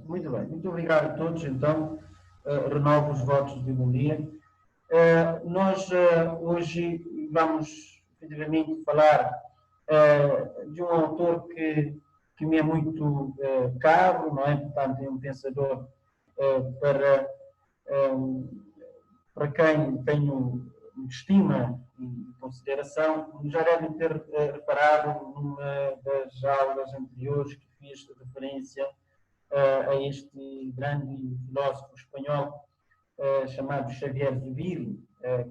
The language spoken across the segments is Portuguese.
Muito bem. Muito obrigado a todos. Então, renovo os votos de bom dia. Nós hoje vamos, efetivamente, falar de um autor que me é muito caro, não é? Portanto, é um pensador para, para quem tenho estima e consideração. Já devem ter reparado numa das aulas anteriores que fiz referência a este grande filósofo espanhol chamado Xavier Zubiri,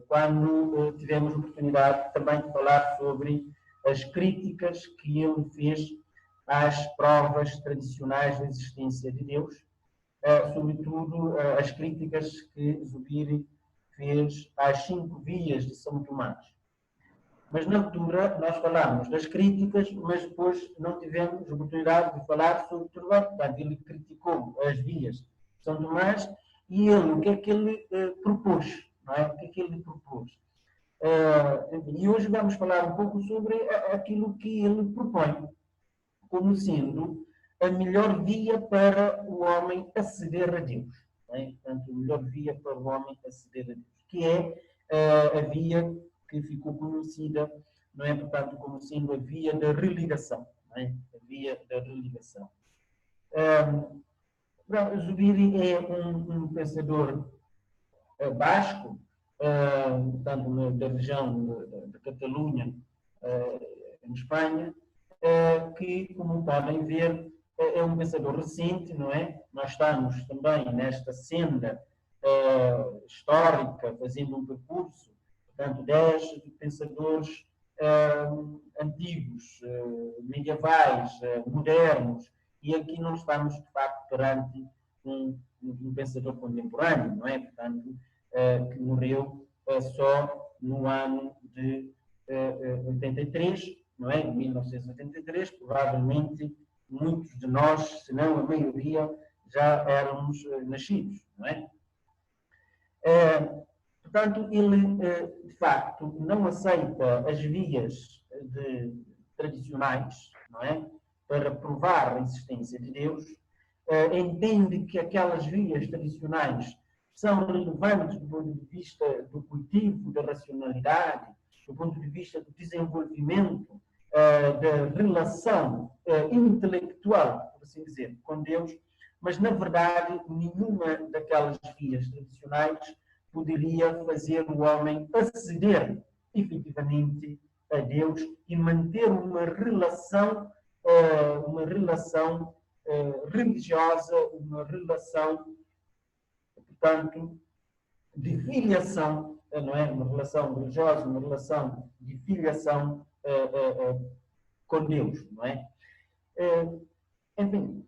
quando tivemos a oportunidade também de falar sobre as críticas que ele fez às provas tradicionais da existência de Deus, sobretudo as críticas que Zubiri fez às 5 vias de São Tomás. Mas na altura nós falámos das críticas, mas depois não tivemos a oportunidade de falar sobre tudo. Portanto, ele criticou as vias de São Tomás e ele, o que é que ele propôs? Não é? O que é que ele propôs? E hoje vamos falar um pouco sobre aquilo que ele propõe como sendo a melhor via para o homem aceder a Deus. Não é? Portanto, a melhor via para o homem aceder a Deus, que é a via que ficou conhecida, não é? Portanto, como sendo a via da religação. Não é? A via da religação. Zubiri é um pensador basco, portanto, da região de Catalunha, em Espanha, que, como podem ver, é um pensador recente, não é? Nós estamos também nesta senda histórica, fazendo um percurso, portanto, 10 pensadores antigos, medievais, modernos, e aqui não estamos, de facto, perante um pensador contemporâneo, não é? Portanto, que morreu só no ano de 83, não é? Em 1983, provavelmente muitos de nós, se não a maioria, já éramos nascidos, não é? Portanto, ele, de facto, não aceita as vias tradicionais, não é? Para provar a existência de Deus, entende que aquelas vias tradicionais são relevantes do ponto de vista do cultivo da racionalidade, do ponto de vista do desenvolvimento da relação intelectual, por assim dizer, com Deus, mas, na verdade, nenhuma daquelas vias tradicionais poderia fazer o homem aceder efetivamente a Deus e manter uma relação religiosa, uma relação, portanto, de filiação, não é? Uma relação religiosa, uma relação de filiação com Deus, não é? Enfim,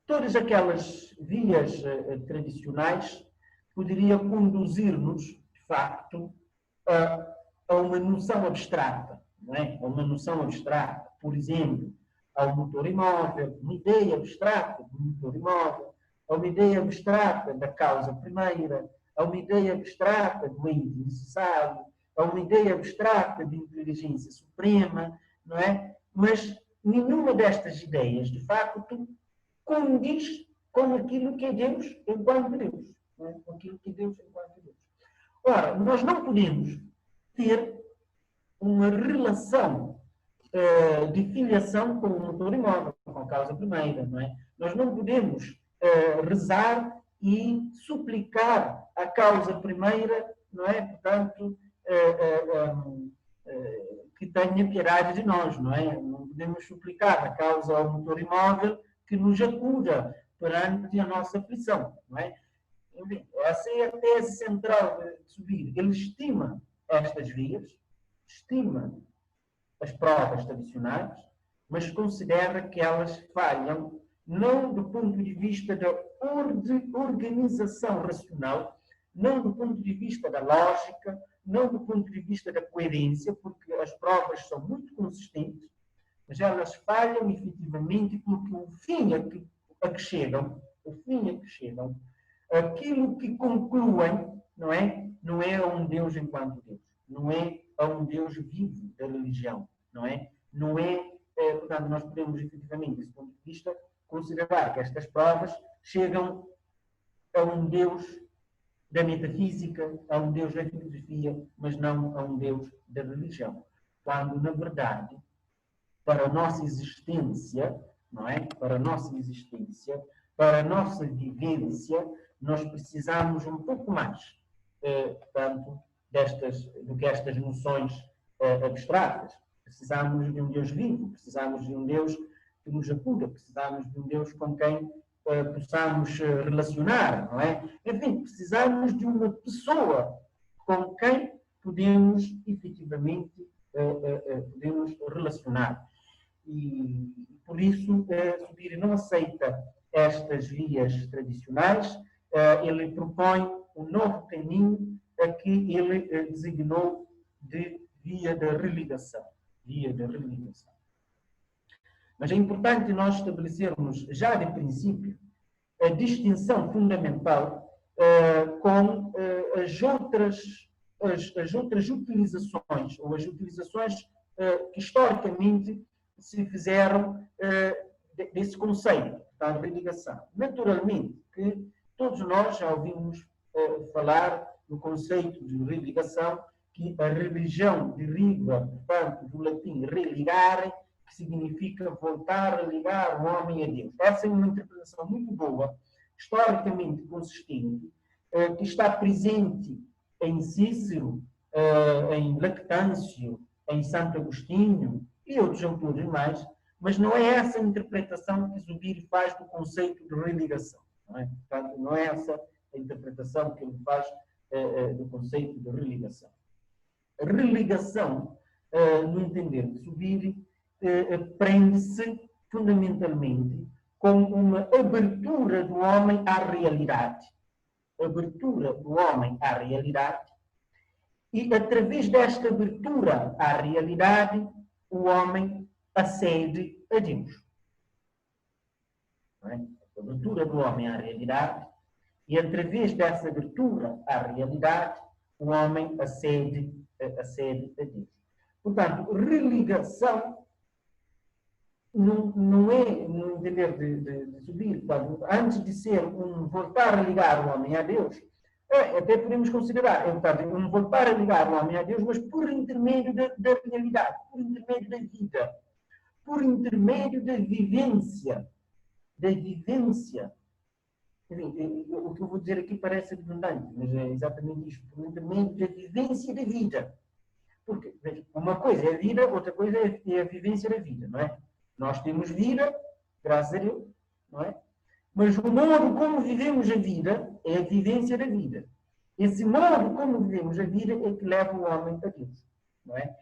todas aquelas vias tradicionais poderiam conduzir-nos, de facto, a uma noção abstrata, não é? A uma noção abstrata, por exemplo, ao motor imóvel, uma ideia abstrata do motor imóvel, a uma ideia abstrata da causa primeira, a uma ideia abstrata do ente necessário, a uma ideia abstrata de inteligência suprema, não é? Mas nenhuma destas ideias, de facto, condiz com aquilo que é Deus enquanto Deus. Não é? Com aquilo que é Deus enquanto Deus. Ora, nós não podemos ter uma relação de filiação com o motor imóvel, com a causa primeira, não é? Nós não podemos rezar e suplicar a causa primeira, não é? Portanto, que tenha piedade de nós, não é? Não podemos suplicar a causa ao motor imóvel que nos acuda perante a nossa aflição, não é? Enfim, essa é a tese central de Zubiri. Ele estima estas vias, estima as provas tradicionais, mas considera que elas falham não do ponto de vista da organização racional, não do ponto de vista da lógica, não do ponto de vista da coerência, porque as provas são muito consistentes, mas elas falham efetivamente porque o fim a que chegam, aquilo que concluem, não é? Não é a um Deus enquanto Deus, não é a um Deus vivo da religião, não é? Não é, portanto, nós podemos efetivamente, desse ponto de vista, considerar que estas provas chegam a um Deus da metafísica, a um Deus da filosofia, mas não a um Deus da religião. Quando, na verdade, para a nossa existência, não é? Para a nossa existência, para a nossa vivência, nós precisamos um pouco mais, portanto, do que estas noções abstratas. Precisamos de um Deus vivo, precisamos de um Deus que nos acuda, precisamos de um Deus com quem possamos relacionar, não é? Enfim, precisamos de uma pessoa com quem podemos efetivamente podemos relacionar. E por isso, Zubiri não aceita estas vias tradicionais, ele propõe um novo caminho a que ele designou de via da religação. Via da religação. Mas é importante nós estabelecermos, já de princípio, a distinção fundamental com as outras utilizações, ou as utilizações que historicamente se fizeram desse conceito da religação. Naturalmente que todos nós já ouvimos falar no conceito de religação, que a religião deriva, portanto, do latim religare, que significa voltar a ligar o homem a Deus. Essa é uma interpretação muito boa, historicamente consistente, que está presente em Cícero, em Lactâncio, em Santo Agostinho e outros autores mais, mas não é essa a interpretação que Zubiri faz do conceito de religação. Não é? Portanto, não é essa a interpretação que ele faz do conceito de religação. A religação, no entender de Zubiri, prende-se fundamentalmente com uma abertura do homem à realidade. Abertura do homem à realidade, e através desta abertura à realidade, o homem acede a Deus. Não é? A abertura do homem à realidade, e através dessa abertura à realidade, o homem acede a Deus. Portanto, religação não é, no entender de Zubiri, antes de ser um voltar a ligar o homem a Deus, até podemos considerar, um voltar a ligar o homem a Deus, mas por intermédio da realidade, por intermédio da vida, por intermédio da vivência. Enfim, o que eu vou dizer aqui parece redundante, mas é exatamente isto, por intermédio da vivência da vida. Porque uma coisa é a vida, outra coisa é a vivência da vida, não é? Nós temos vida, graças a Deus, não é? Mas o modo como vivemos a vida é a vivência da vida. Esse modo como vivemos a vida é que leva o homem a Deus, não é?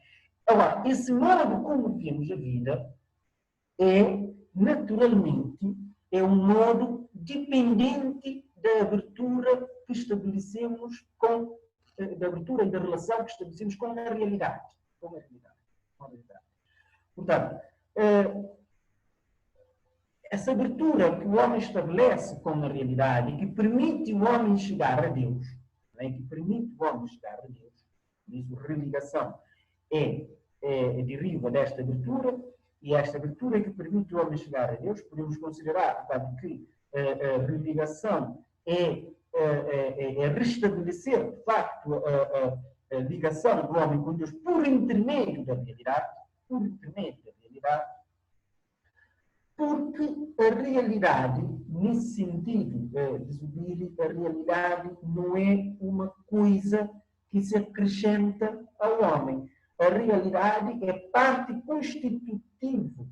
Agora, esse modo como vivemos a vida é, naturalmente, é um modo dependente da abertura que estabelecemos da abertura e da relação que estabelecemos com a realidade. Com a realidade. Portanto, essa abertura que o homem estabelece com a realidade e que permite o homem chegar a Deus, né? Que permite o homem chegar a Deus, isso, religação, deriva desta abertura, e esta abertura que permite o homem chegar a Deus, podemos considerar, portanto, que a religação é restabelecer, de facto, a ligação do homem com Deus por intermédio da realidade, porque a realidade, nesse sentido de Zubiri, a realidade não é uma coisa que se acrescenta ao homem. A realidade é parte constitutiva,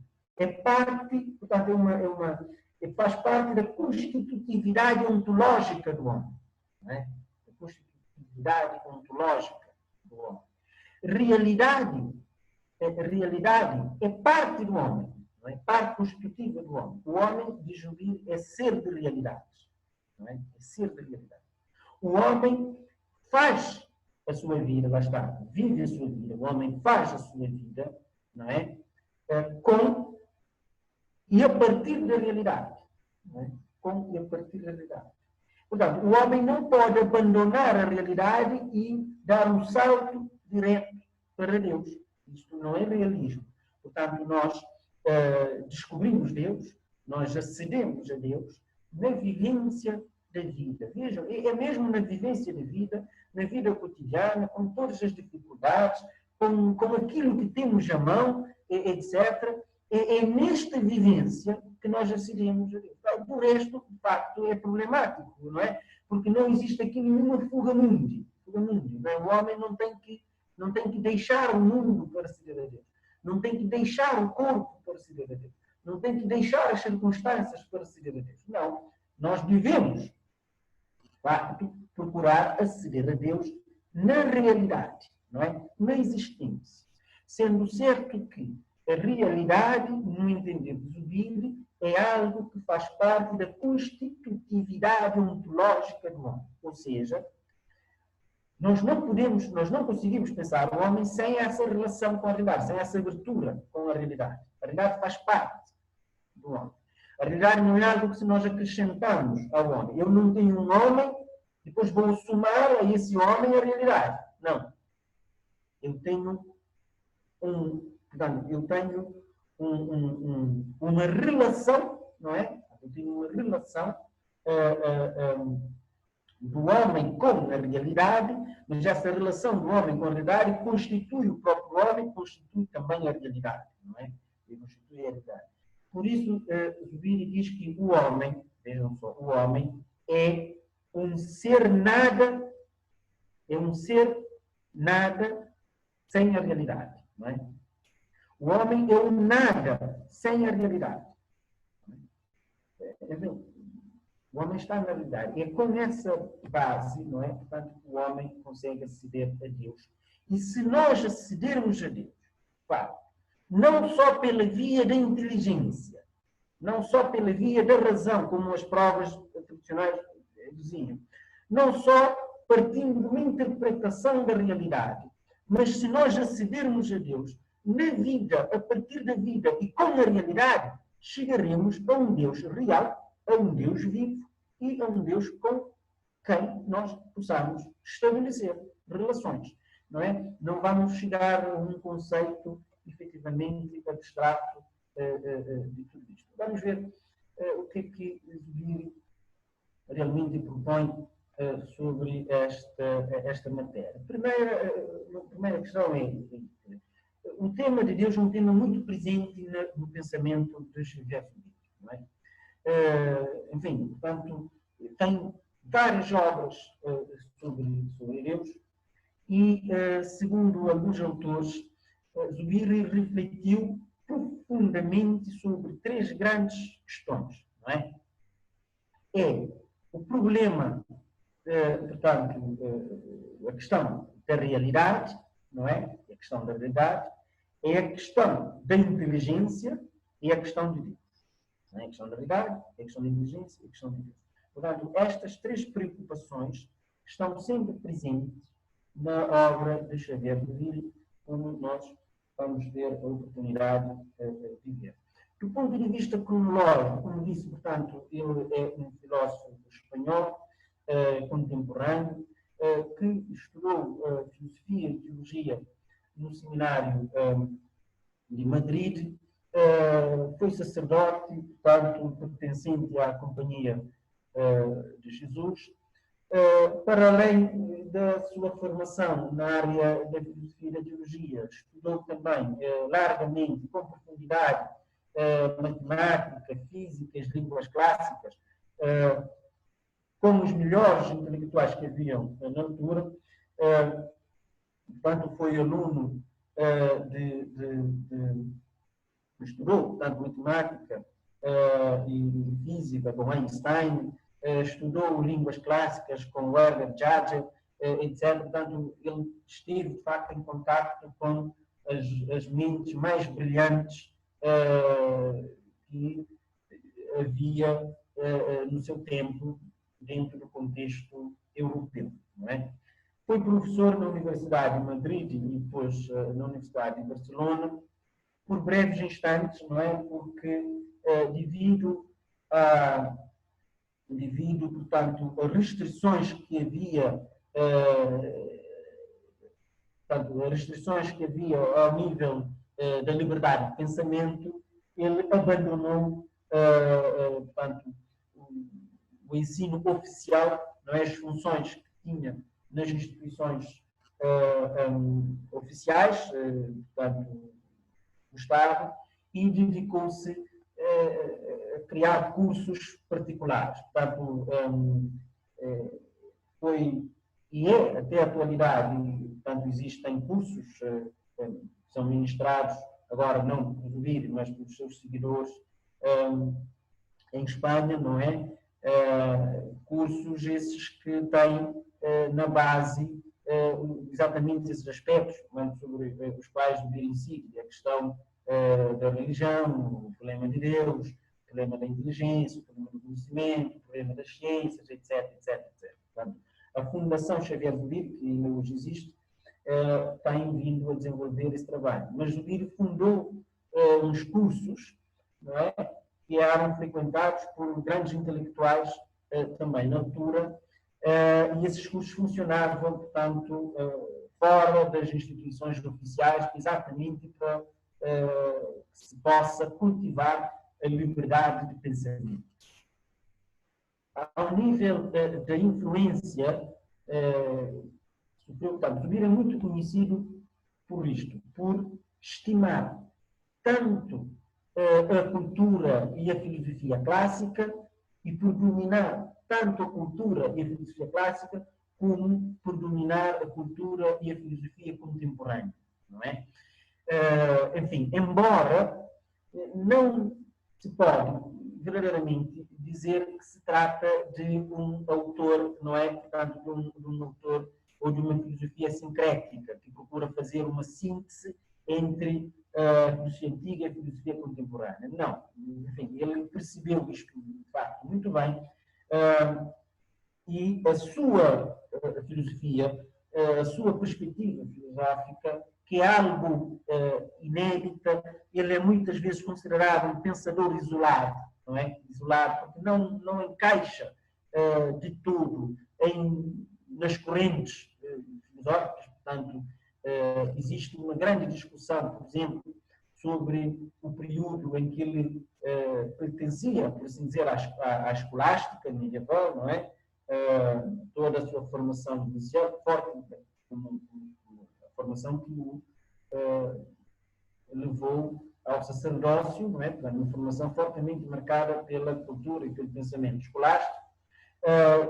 portanto, faz parte da constitutividade ontológica do homem. Não é? A constitutividade ontológica do homem. Realidade é parte do homem, não é? Parte constitutiva do homem. O homem, diz Zubiri, é ser de realidades. Não é? É ser de realidade. O homem faz a sua vida, lá está, vive a sua vida, o homem faz a sua vida, não é? E a partir da realidade. Não é? Com e a partir da realidade. Portanto, o homem não pode abandonar a realidade e dar um salto direto para Deus. Isto não é realismo. Portanto, nós descobrimos Deus, Nós acedemos a Deus na vivência da vida. Vejam, é mesmo na vivência da vida, na vida cotidiana, com todas as dificuldades, com aquilo que temos à mão, etc. É nesta vivência que nós acedemos a Deus. O resto, de facto, é problemático, não é? Porque não existe aqui nenhuma fuga-mundi. O homem não tem que deixar o mundo para aceder a Deus. Não tem que deixar o corpo para aceder a Deus. Não tem que deixar as circunstâncias para aceder a Deus. Não. Nós devemos, de facto, procurar aceder a Deus na realidade, não é? Na existência. Sendo certo que a realidade, no entender de Zubiri, é algo que faz parte da constitutividade ontológica do homem. Ou seja, nós não conseguimos pensar o homem sem essa relação com a realidade, sem essa abertura com a realidade. A realidade faz parte do homem. A realidade não é algo que se nós acrescentamos ao homem. Eu não tenho um homem, depois vou somar a esse homem a realidade. Não. Eu tenho uma relação, não é? Eu tenho uma relação do homem com a realidade, mas essa relação do homem com a realidade constitui o próprio homem, constitui também a realidade, não é? E constitui a realidade. Por isso, Zubiri diz que o homem, vejam só, o homem é um ser nada sem a realidade, não é? O homem é um nada sem a realidade. O homem está na realidade. E é com essa base, não é? Portanto, o homem consegue aceder a Deus. E se nós acedermos a Deus, claro, não só pela via da inteligência, não só pela via da razão, como as provas tradicionais diziam, não só partindo de uma interpretação da realidade, mas se nós acedermos a Deus na vida, a partir da vida e com a realidade, chegaremos a um Deus real, a um Deus vivo e a um Deus com quem nós possamos estabelecer relações. Não é? Não vamos chegar a um conceito efetivamente abstrato de tudo isto. Vamos ver o que é que Zubiri realmente propõe sobre esta matéria. A primeira questão é: o tema de Deus é um tema muito presente no pensamento de Xavier Zubiri, não é? Enfim, portanto, tem várias obras sobre Deus e, segundo alguns autores, Zubiri refletiu profundamente sobre três grandes questões, não é? É o problema, portanto, a questão da realidade, não é? A questão da realidade, é a questão da inteligência e a questão de Deus. Não é? A questão da realidade, a questão da inteligência e a questão de Deus. Portanto, estas três preocupações estão sempre presentes na obra de Xavier Zubiri, como nós vamos ter a oportunidade de ver. Do ponto de vista cronológico, como disse, portanto, ele é um filósofo espanhol contemporâneo que estudou filosofia e teologia no seminário de Madrid, foi sacerdote, portanto, pertencente à Companhia de Jesus. Para além da sua formação na área da filosofia e da teologia, estudou também largamente, com profundidade, matemática, física, as línguas clássicas, com os melhores intelectuais que haviam na altura. Portanto, foi aluno estudou, portanto, matemática e física com Einstein, estudou línguas clássicas com Herbert Schaeffer, etc. Portanto, ele esteve, de facto, em contato com as mentes mais brilhantes que havia no seu tempo dentro do contexto europeu, não é? Foi professor na Universidade de Madrid e depois na Universidade de Barcelona, por breves instantes, não é? Porque devido, portanto, a restrições que havia, ao nível da liberdade de pensamento, ele abandonou portanto, o ensino oficial, não é, as funções que tinha nas instituições oficiais, portanto, do Estado, e dedicou-se a criar cursos particulares. Portanto, foi e é até a atualidade, e, portanto, existem cursos que são ministrados, agora não por Zubiri, mas pelos seus seguidores em Espanha, não é? Cursos esses que têm na base exatamente esses aspectos, sobre os quais Zubiri incide, a questão da religião, o problema de Deus, o problema da inteligência, o problema do conhecimento, o problema das ciências, etc, etc, etc. Portanto, a Fundação Xavier Zubiri, que ainda hoje existe, tem vindo a desenvolver esse trabalho. Mas Zubiri fundou uns cursos, não é, que eram frequentados por grandes intelectuais também na altura, e esses cursos funcionavam, portanto, fora das instituições oficiais, exatamente para que se possa cultivar a liberdade de pensamento. Ao nível da influência, portanto, Zubiri é muito conhecido por isto, por estimar tanto a cultura e a filosofia clássica e por dominar tanto a cultura e a filosofia clássica como por dominar a cultura e a filosofia contemporânea, não é? Enfim, embora não se pode verdadeiramente dizer que se trata de um autor, não é? Portanto, de um autor ou de uma filosofia sincrética que procura fazer uma síntese entre a filosofia antiga e a filosofia contemporânea. Não. Enfim, ele percebeu isto, de facto, muito bem, e a sua filosofia, a sua perspectiva filosófica, que é algo inédita, ele é muitas vezes considerado um pensador isolado, não é? Isolado, porque não encaixa de todo nas correntes filosóficas. Portanto, existe uma grande discussão, por exemplo, sobre o período em que ele pertencia, por assim dizer, à escolástica medieval, não é? Toda a sua formação inicial, forte, a formação que o levou ao sacerdócio, não é? Uma formação fortemente marcada pela cultura e pelo pensamento escolástico.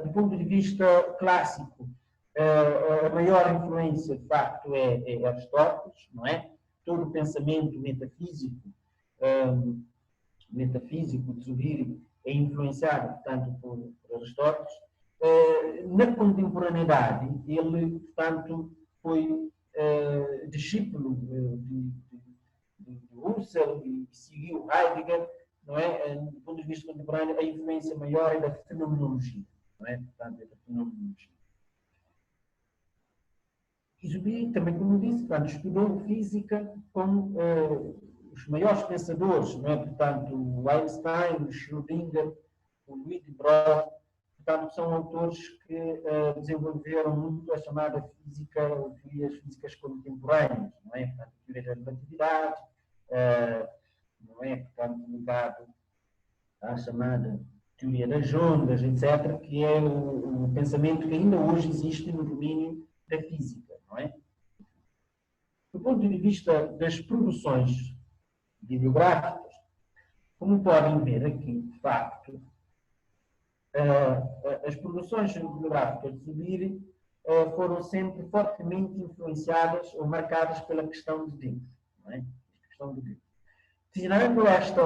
Do ponto de vista clássico, a maior influência, de facto, é Aristóteles, não é? Todo o pensamento metafísico de Zubiri é influenciado, portanto, por Aristóteles. Na contemporaneidade, ele, portanto, foi discípulo de Husserl e seguiu Heidegger, não é? Do ponto de vista contemporâneo, a influência maior é da fenomenologia, não é? Portanto, é da fenomenologia. E Zubiri, também, como disse, portanto, estudou física com os maiores pensadores, não é? Portanto, o Einstein, o Schrödinger, o Louis de Broglie. Portanto, são autores que desenvolveram muito a chamada física, ou teorias físicas contemporâneas, não é? Portanto, a teoria da relatividade, não é? Portanto, ligado à chamada teoria das ondas, etc., que é o pensamento que ainda hoje existe no domínio da física, não é? Do ponto de vista das produções bibliográficas, como podem ver aqui, de facto, as produções bibliográficas de Zubiri foram sempre fortemente influenciadas ou marcadas pela questão de Deus, não é? A questão de Deus. Tirando esta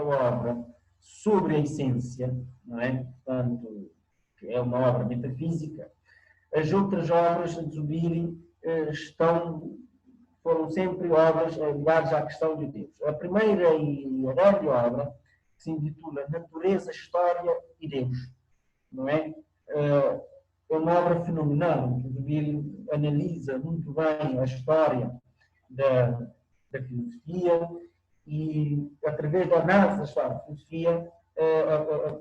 obra sobre a essência, não é? Portanto, que é uma obra metafísica, as outras obras de Zubiri foram sempre obras ligadas à questão de Deus. A primeira e a grande obra, que se intitula Natureza, História e Deus, não é? É uma obra fenomenal, em que Zubiri analisa muito bem a história da filosofia e, através da análise da história da filosofia,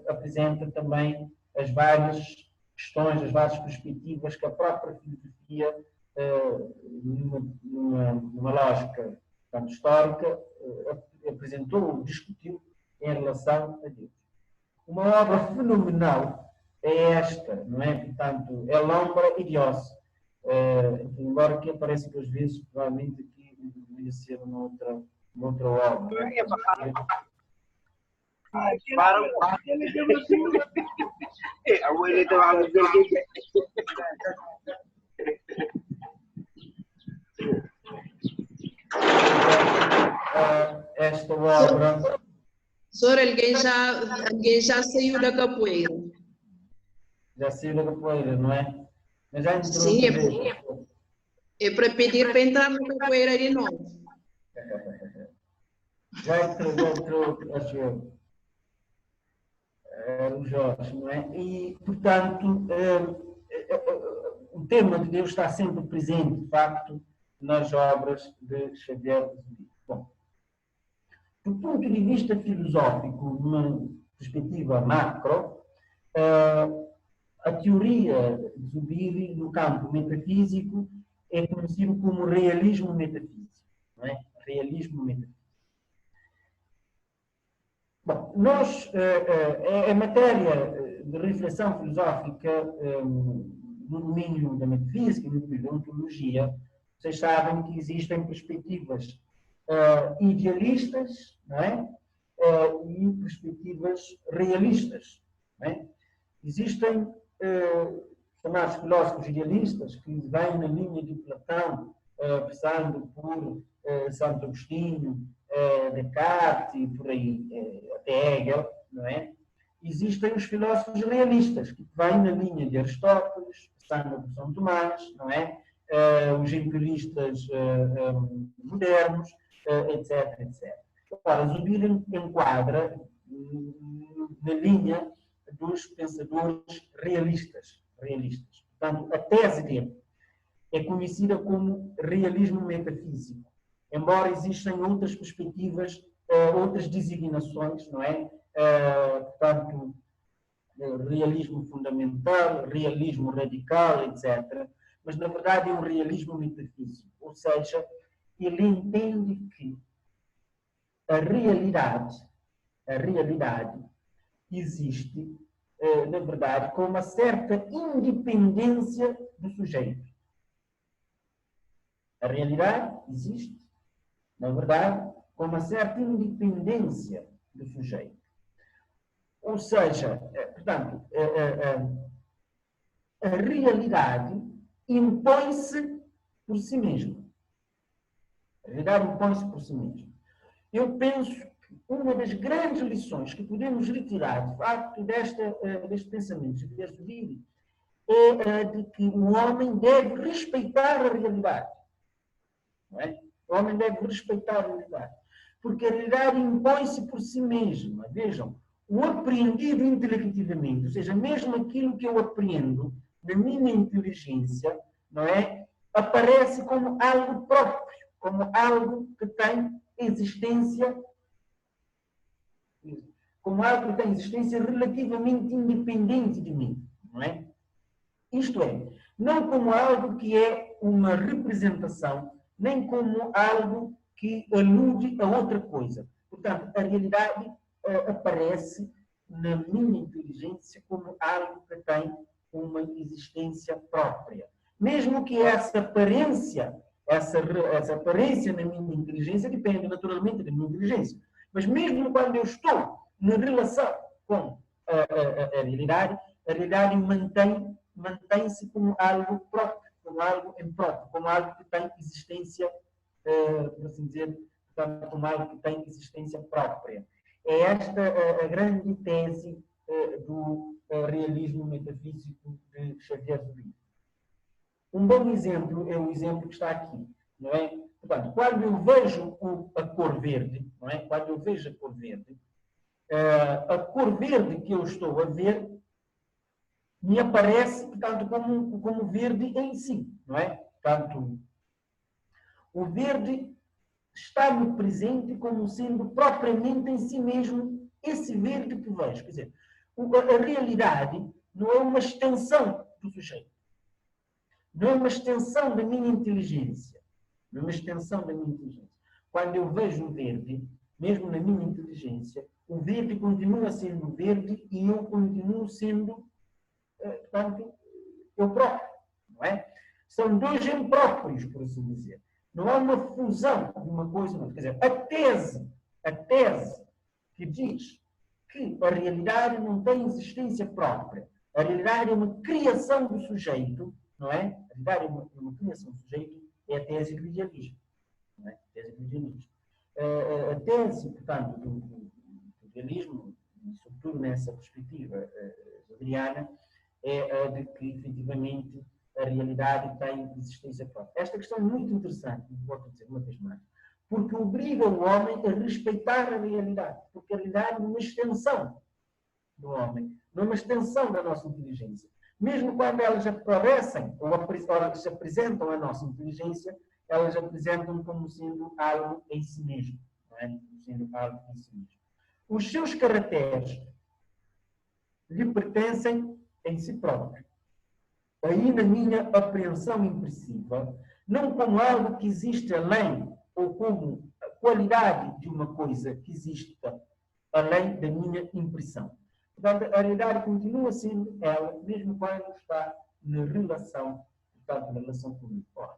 apresenta também as várias questões, as várias perspectivas que a própria filosofia, numa lógica, portanto, histórica, apresentou, discutiu em relação a Deus. Uma obra fenomenal é esta, não é? Portanto, é Lombra e Dios. Embora que apareça duas vezes, provavelmente aqui deveria ser uma outra obra. Né? Esta obra... Senhor, alguém já saiu da capoeira. Já saiu da capoeira, não é? Mas já entrou. Sim, é para pedir para entrar na capoeira de novo. Já entrou, acho eu. O Jorge, não é? E, portanto, o tema de Deus está sempre presente, de facto, nas obras de Xavier Zubiri. Bom, do ponto de vista filosófico, numa perspectiva macro, a teoria de Zubiri no campo metafísico é conhecido como realismo metafísico, não é? Realismo metafísico. Bom, nós, é matéria de reflexão filosófica no domínio da metafísica, no domínio da ontologia. Vocês sabem que existem perspectivas idealistas, não é? E perspectivas realistas, não é? Existem chamados filósofos idealistas que vêm na linha de Platão, passando por Santo Agostinho, Descartes e por aí, até Hegel, não é? Existem os filósofos realistas, que vêm na linha de Aristóteles, passando por São Tomás, não é? Os empiristas modernos, etc, etc. Agora, Zubiri enquadra na linha dos pensadores realistas. Portanto, a tese dele é conhecida como realismo metafísico, embora existam outras perspectivas, outras designações, não é? Portanto, realismo fundamental, realismo radical, etc. Mas, na verdade, é um realismo metafísico, ou seja, ele entende que a realidade existe, na verdade, com uma certa independência do sujeito. A realidade existe, na verdade, com uma certa independência do sujeito. Ou seja, portanto, a realidade impõe-se por si mesma. A realidade impõe-se por si mesma. Eu penso que uma das grandes lições que podemos retirar, de facto, deste pensamento de Zubiri é de que o homem deve respeitar a realidade. Não é? O homem deve respeitar a realidade. Porque a realidade impõe-se por si mesma. Vejam, o apreendido intelectivamente, ou seja, mesmo aquilo que eu apreendo na minha inteligência, não é? Aparece como algo próprio, como algo que tem existência, relativamente independente de mim, não é? Isto é, não como algo que é uma representação, nem como algo que alude a outra coisa. Portanto, a realidade aparece na minha inteligência como algo que tem uma existência própria. Mesmo que essa aparência na minha inteligência depende naturalmente da minha inteligência. Mas mesmo quando eu estou na relação com a realidade mantém-se como algo próprio, como algo em próprio, como algo que tem existência, por assim dizer, como algo que tem existência própria. É esta a grande tese do realismo metafísico de Xavier Zubiri. Um bom exemplo é o exemplo que está aqui, não é? Portanto, quando eu vejo a cor verde, não é? Quando eu vejo a cor verde que eu estou a ver me aparece, portanto, como verde em si, não é? Portanto, o verde está-me presente como sendo propriamente em si mesmo esse verde que vejo. Quer dizer, a realidade não é uma extensão do sujeito. Não é uma extensão da minha inteligência. Não é uma extensão da minha inteligência. Quando eu vejo o verde, mesmo na minha inteligência, o verde continua sendo verde e eu continuo sendo, portanto, eu próprio, não é? São dois impróprios, por assim dizer. Não há uma fusão de uma coisa ou outra. Quer dizer, a tese que diz que a realidade não tem existência própria, a realidade é uma criação do sujeito, não é? A realidade é uma criação do sujeito, é a tese do idealismo. Não é? A tese do idealismo. A tese, portanto, do idealismo, e sobretudo nessa perspectiva adriana, é a de que, efetivamente, a realidade tem existência própria. Esta questão é muito interessante, volto a dizer uma vez mais, porque obriga o homem a respeitar a realidade, porque a realidade é uma extensão do homem, não é uma extensão da nossa inteligência. Mesmo quando elas aparecem ou se apresentam à nossa inteligência, elas apresentam como sendo algo em si mesmo. Não é? Como sendo algo em si mesmo. Os seus caracteres lhe pertencem em si próprio. Aí, na minha apreensão impressiva, não como algo que existe além, ou como a qualidade de uma coisa que existe além da minha impressão. Portanto, a realidade continua sendo ela, mesmo quando está na relação, portanto, na relação comigo. Ora,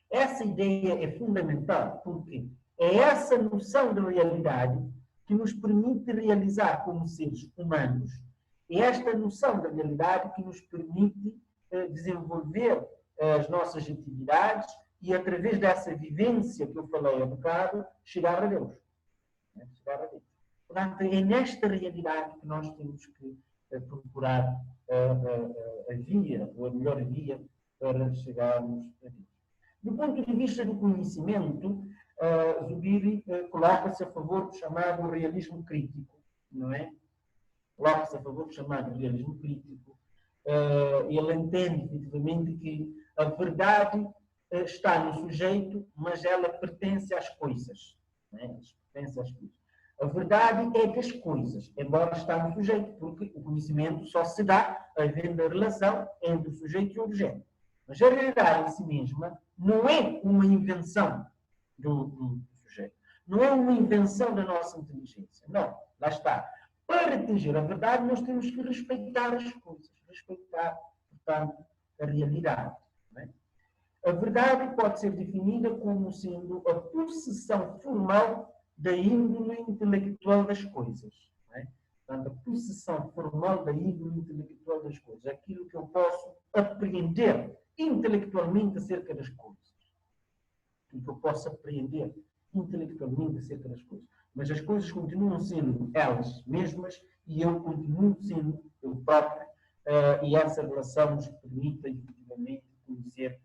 essa ideia é fundamental, porque é essa noção de realidade que nos permite realizar como seres humanos. É esta noção da realidade que nos permite desenvolver as nossas atividades e, através dessa vivência que eu falei há bocado, chegar a Deus. Chegar a Deus. Portanto, é nesta realidade que nós temos que procurar a via, ou a melhor via, para chegarmos a Deus. Do ponto de vista do conhecimento, Zubiri coloca-se a favor do chamado realismo crítico, não é? Coloca-se a favor do chamado realismo crítico. Ele entende, efetivamente, que a verdade está no sujeito, mas ela pertence às coisas. Não é? Pertence às coisas. A verdade é das coisas, embora está no sujeito, porque o conhecimento só se dá havendo a relação entre o sujeito e o objeto. Mas a realidade em si mesma não é uma invenção do sujeito. Não é uma invenção da nossa inteligência. Não, lá está. Para atingir a verdade, nós temos que respeitar as coisas, respeitar, portanto, a realidade. Não é? A verdade pode ser definida como sendo a possessão formal da índole intelectual das coisas. Não é? Portanto, a possessão formal da índole intelectual das coisas. Aquilo que eu posso apreender intelectualmente acerca das coisas. Aquilo que eu posso apreender intelectualmente acerca das coisas. Mas as coisas continuam sendo elas mesmas e eu continuo sendo eu próprio. E essa relação nos permite, efetivamente, conhecer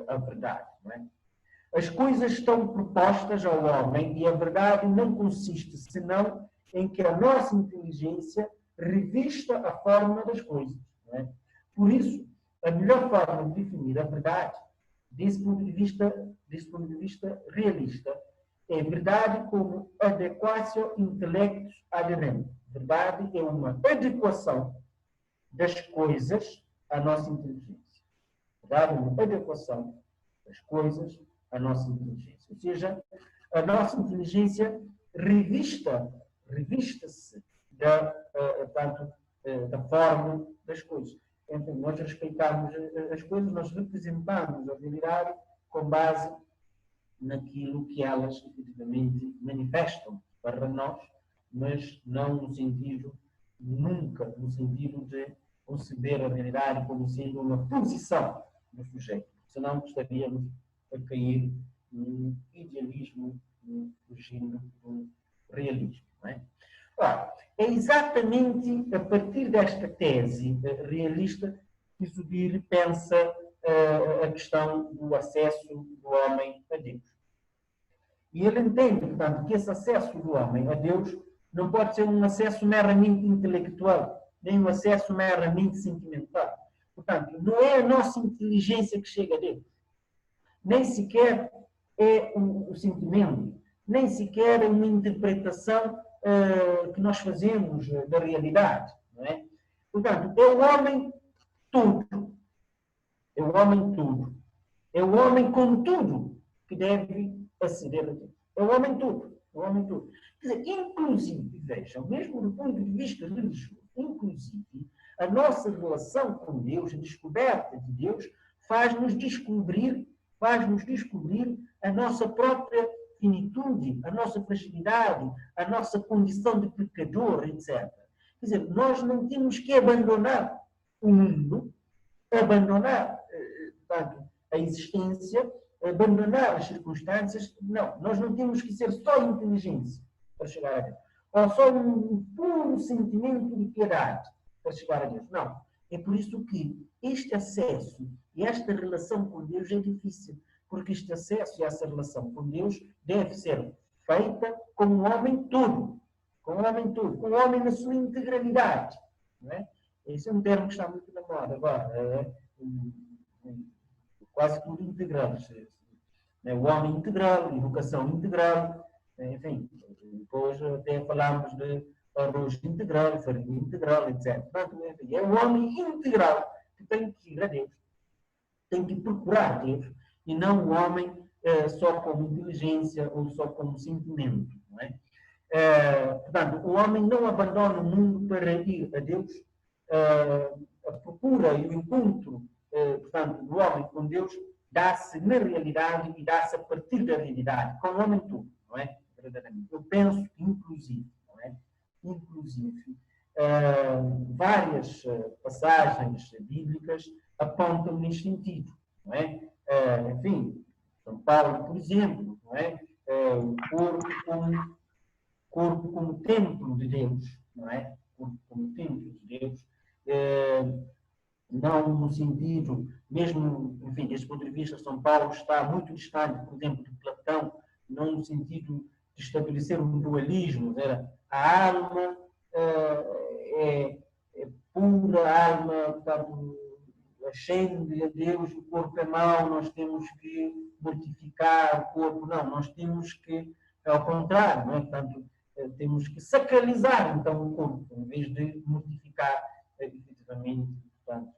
a verdade. Não é? As coisas estão propostas ao homem e a verdade não consiste senão em que a nossa inteligência revista a forma das coisas. Não é? Por isso, a melhor forma de definir a verdade, desse ponto de vista realista, é verdade como adequatio intellectus ad rem. Verdade é uma adequação das coisas à nossa inteligência. Verdade é uma adequação das coisas à nossa inteligência. Ou seja, a nossa inteligência revista-se da forma das coisas. Então, nós respeitamos as coisas, nós representamos a realidade com base naquilo que elas efetivamente manifestam para nós, mas não no sentido, nunca no sentido de conceber a realidade como sendo uma posição do sujeito. Senão estaríamos a cair num idealismo, fugindo do realismo. Não é? Ora, é exatamente a partir desta tese realista que Zubiri pensa a questão do acesso do homem a Deus. E ele entende, portanto, que esse acesso do homem a Deus não pode ser um acesso meramente intelectual, nem um acesso meramente sentimental. Portanto, não é a nossa inteligência que chega a Deus. Nem sequer é o sentimento, nem sequer é uma interpretação que nós fazemos da realidade. Não é? Portanto, é o homem tudo. É o homem tudo. É o homem com tudo que deve aceder a Deus. É o homem tudo. O homem todo. Quer dizer, inclusive, vejam, mesmo do ponto de vista religioso, inclusive, a nossa relação com Deus, a descoberta de Deus, faz-nos descobrir a nossa própria finitude, a nossa fragilidade, a nossa condição de pecador, etc. Quer dizer, nós não temos que abandonar o mundo, abandonar a existência, abandonar as circunstâncias. Não, nós não temos que ser só inteligência para chegar a Deus. Ou só um puro sentimento de piedade para chegar a Deus. Não. É por isso que este acesso e esta relação com Deus é difícil. Porque este acesso e essa relação com Deus deve ser feita com o homem todo. Com o homem todo. Com o homem na sua integralidade. Não é? Esse é um termo que está muito na moda agora. Quase tudo integral. O homem integral, educação integral, enfim. Depois até falámos de arroz integral, farinha integral, etc. Portanto, enfim, é o homem integral que tem que ir a Deus. Tem que procurar Deus. E não o homem só como inteligência ou só como sentimento. Não é? Portanto, o homem não abandona o mundo para ir a Deus. A procura e o encontro, portanto, do homem com Deus dá-se na realidade e dá-se a partir da realidade, com o homem todo, não é? Eu penso que, inclusive, não é? Inclusive, várias passagens bíblicas apontam neste sentido, não é? Enfim, São Paulo, por exemplo, não é? O corpo como templo de Deus, não é? O corpo como templo de Deus, não no sentido, mesmo, enfim, desse ponto de vista, São Paulo está muito distante, por exemplo, de Platão, não no sentido de estabelecer um dualismo, a alma é pura, a alma, portanto, ascende a Deus, o corpo é mau, nós temos que mortificar o corpo. Não, nós temos que, ao contrário, não é? Portanto, temos que sacralizar, então, o corpo, em vez de mortificar, efetivamente, portanto.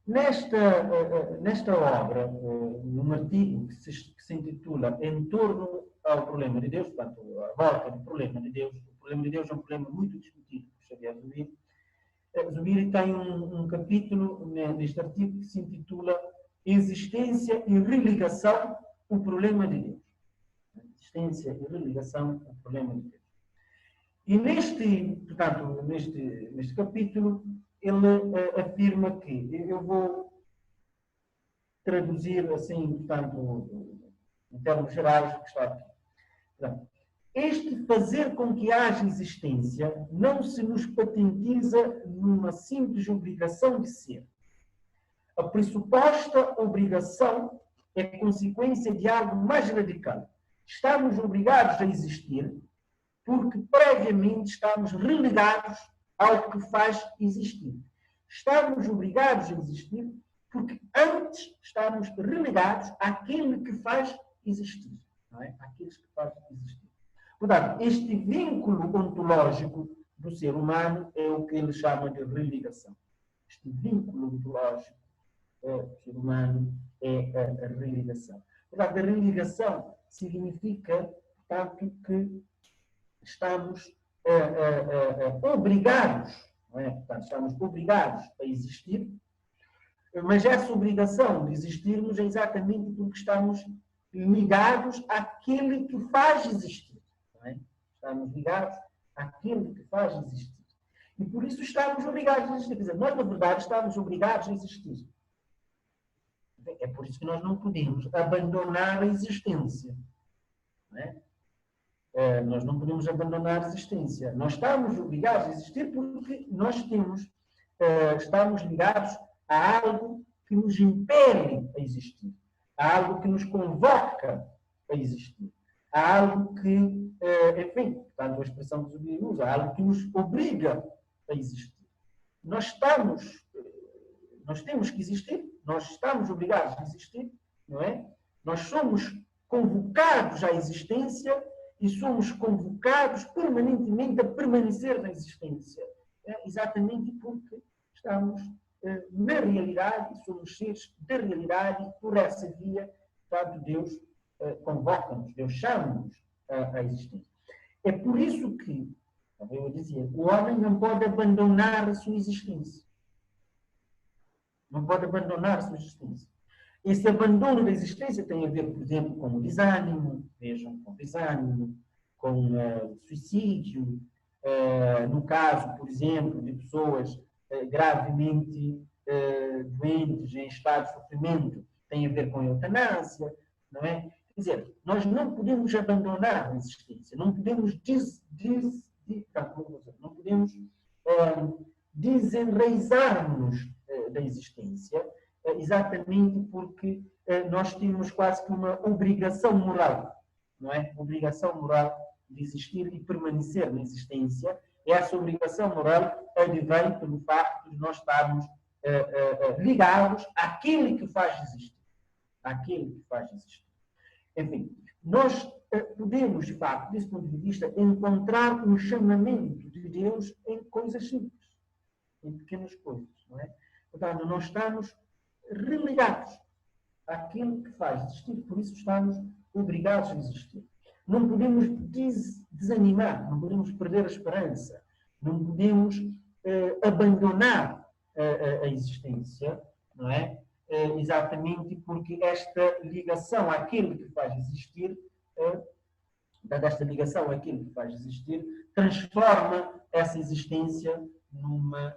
Nesta obra, num artigo que se intitula Em torno ao problema de Deus, portanto, a volta do problema de Deus, o problema de Deus é um problema muito discutido por Xavier Zubiri. Zubiri tem um capítulo neste artigo que se intitula Existência e religação, o problema de Deus. Existência e religação, o problema de Deus. E neste capítulo, ele afirma que, eu vou traduzir assim, portanto, em termos gerais, o que está aqui. Portanto, este fazer com que haja existência não se nos patentiza numa simples obrigação de ser. A pressuposta obrigação é consequência de algo mais radical. Estamos obrigados a existir porque previamente estamos relegados ao que faz existir. Estamos obrigados a existir porque antes estamos relegados àquele que faz existir. Não é? Àqueles que faz existir. Portanto, este vínculo ontológico do ser humano é o que ele chama de religação. Este vínculo ontológico do ser humano é a religação. Portanto, a religação significa, portanto, que estamos obrigados, não é? Portanto, estamos obrigados a existir, mas essa obrigação de existirmos é exatamente porque estamos ligados àquele que faz existir. Não é? Estamos ligados àquele que faz existir. E por isso estamos obrigados a existir. Quer dizer, nós, na verdade, estamos obrigados a existir. É por isso que nós não podemos abandonar a existência. Não é? Nós não podemos abandonar a existência. Nós estamos obrigados a existir porque nós estamos ligados a algo que nos impele a existir. Há algo que nos convoca a existir. Há algo que, enfim, portanto, a expressão que Zubiri usa, há algo que nos obriga a existir. Nós temos que existir, nós estamos obrigados a existir, não é? Nós somos convocados à existência e somos convocados permanentemente a permanecer na existência. Exatamente porque estamos na realidade, somos seres da realidade e por essa via, portanto, Deus convoca-nos, Deus chama-nos à existência. É por isso que, como eu dizia, o homem não pode abandonar a sua existência. Não pode abandonar a sua existência. Esse abandono da existência tem a ver, por exemplo, com o desânimo, vejam, com o desânimo, com suicídio, no caso, por exemplo, de pessoas gravemente doentes, em estado de sofrimento, tem a ver com a eutanásia, não é? Quer dizer, nós não podemos abandonar a existência, não podemos não podemos desenraizar-nos da existência, exatamente porque nós temos quase que uma obrigação moral, não é? Obrigação moral de existir e permanecer na existência. Essa obrigação moral advém pelo facto de nós estarmos ligados àquele que faz existir. Àquele que faz existir. Enfim, nós podemos, de facto, desse ponto de vista, encontrar um chamamento de Deus em coisas simples, em pequenas coisas, não é? Portanto, nós estamos religados àquilo que faz existir, por isso estamos obrigados a existir. Não podemos desanimar, não podemos perder a esperança, não podemos abandonar a existência, não é? Exatamente porque esta ligação àquele que faz existir, transforma essa existência numa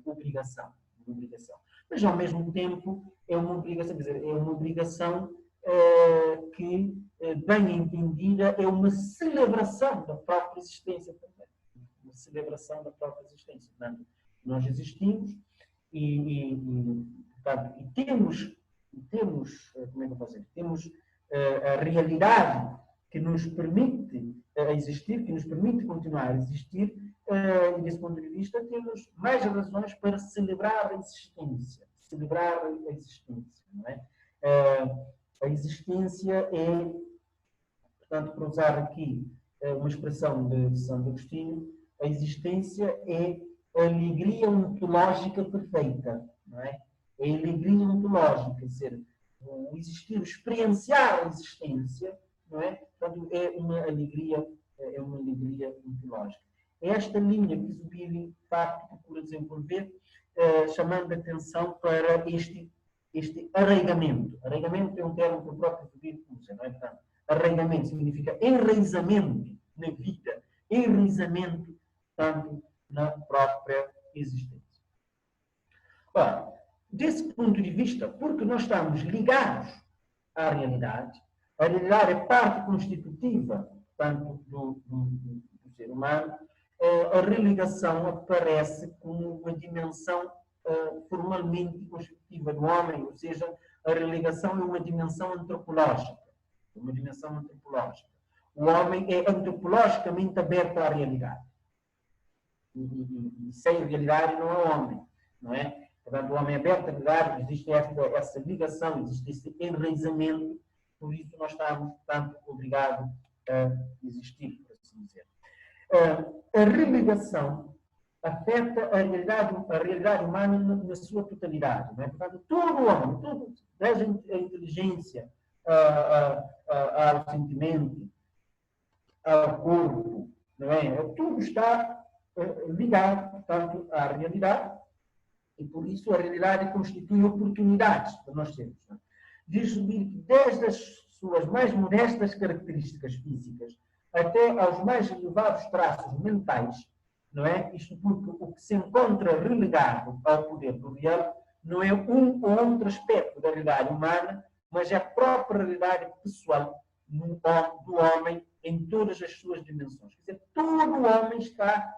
obrigação. Mas, ao mesmo tempo, é uma obrigação, quer dizer, é uma obrigação que, bem entendida, é uma celebração da própria existência também. Uma celebração da própria existência. Portanto, nós existimos e temos, como é que eu posso dizer? Temos a realidade que nos permite existir, que nos permite continuar a existir, e desse ponto de vista temos mais razões para celebrar a existência. Não é? A existência é, portanto, para usar aqui uma expressão de Santo Agostinho, a existência é a alegria ontológica perfeita, não é? É a alegria ontológica, quer dizer, o existir, o experienciar a existência, não é? Portanto, é uma alegria ontológica. É esta linha que Zubiri, de facto, procura desenvolver, chamando a atenção para este arraigamento. Arraigamento é um termo que o próprio Zubiri usa, não é? Portanto, arraigamento significa enraizamento na vida, enraizamento, tanto na própria existência. Ora, desse ponto de vista, porque nós estamos ligados à realidade, a realidade é parte constitutiva, tanto do ser humano, a religação aparece como uma dimensão formalmente constitutiva do homem, ou seja, a religação é uma dimensão antropológica. O homem é antropologicamente aberto à realidade. E sem realidade não é homem, não é? Portanto, o homem é aberto à realidade, existe essa ligação, existe esse enraizamento, por isso nós estamos, portanto, obrigados a existir, por assim dizer. A religação afeta a realidade humana na sua totalidade, não é? Portanto, todo o homem, desde a inteligência ao sentimento, ao corpo, não é? Tudo está ligado, portanto, à realidade, e por isso a realidade constitui oportunidades para nós sermos. Diz que desde as suas mais modestas características físicas até aos mais elevados traços mentais, não é? Isto porque o que se encontra relegado ao poder do real não é um ou outro aspecto da realidade humana, mas é a própria realidade pessoal do homem em todas as suas dimensões. Quer dizer, todo o homem está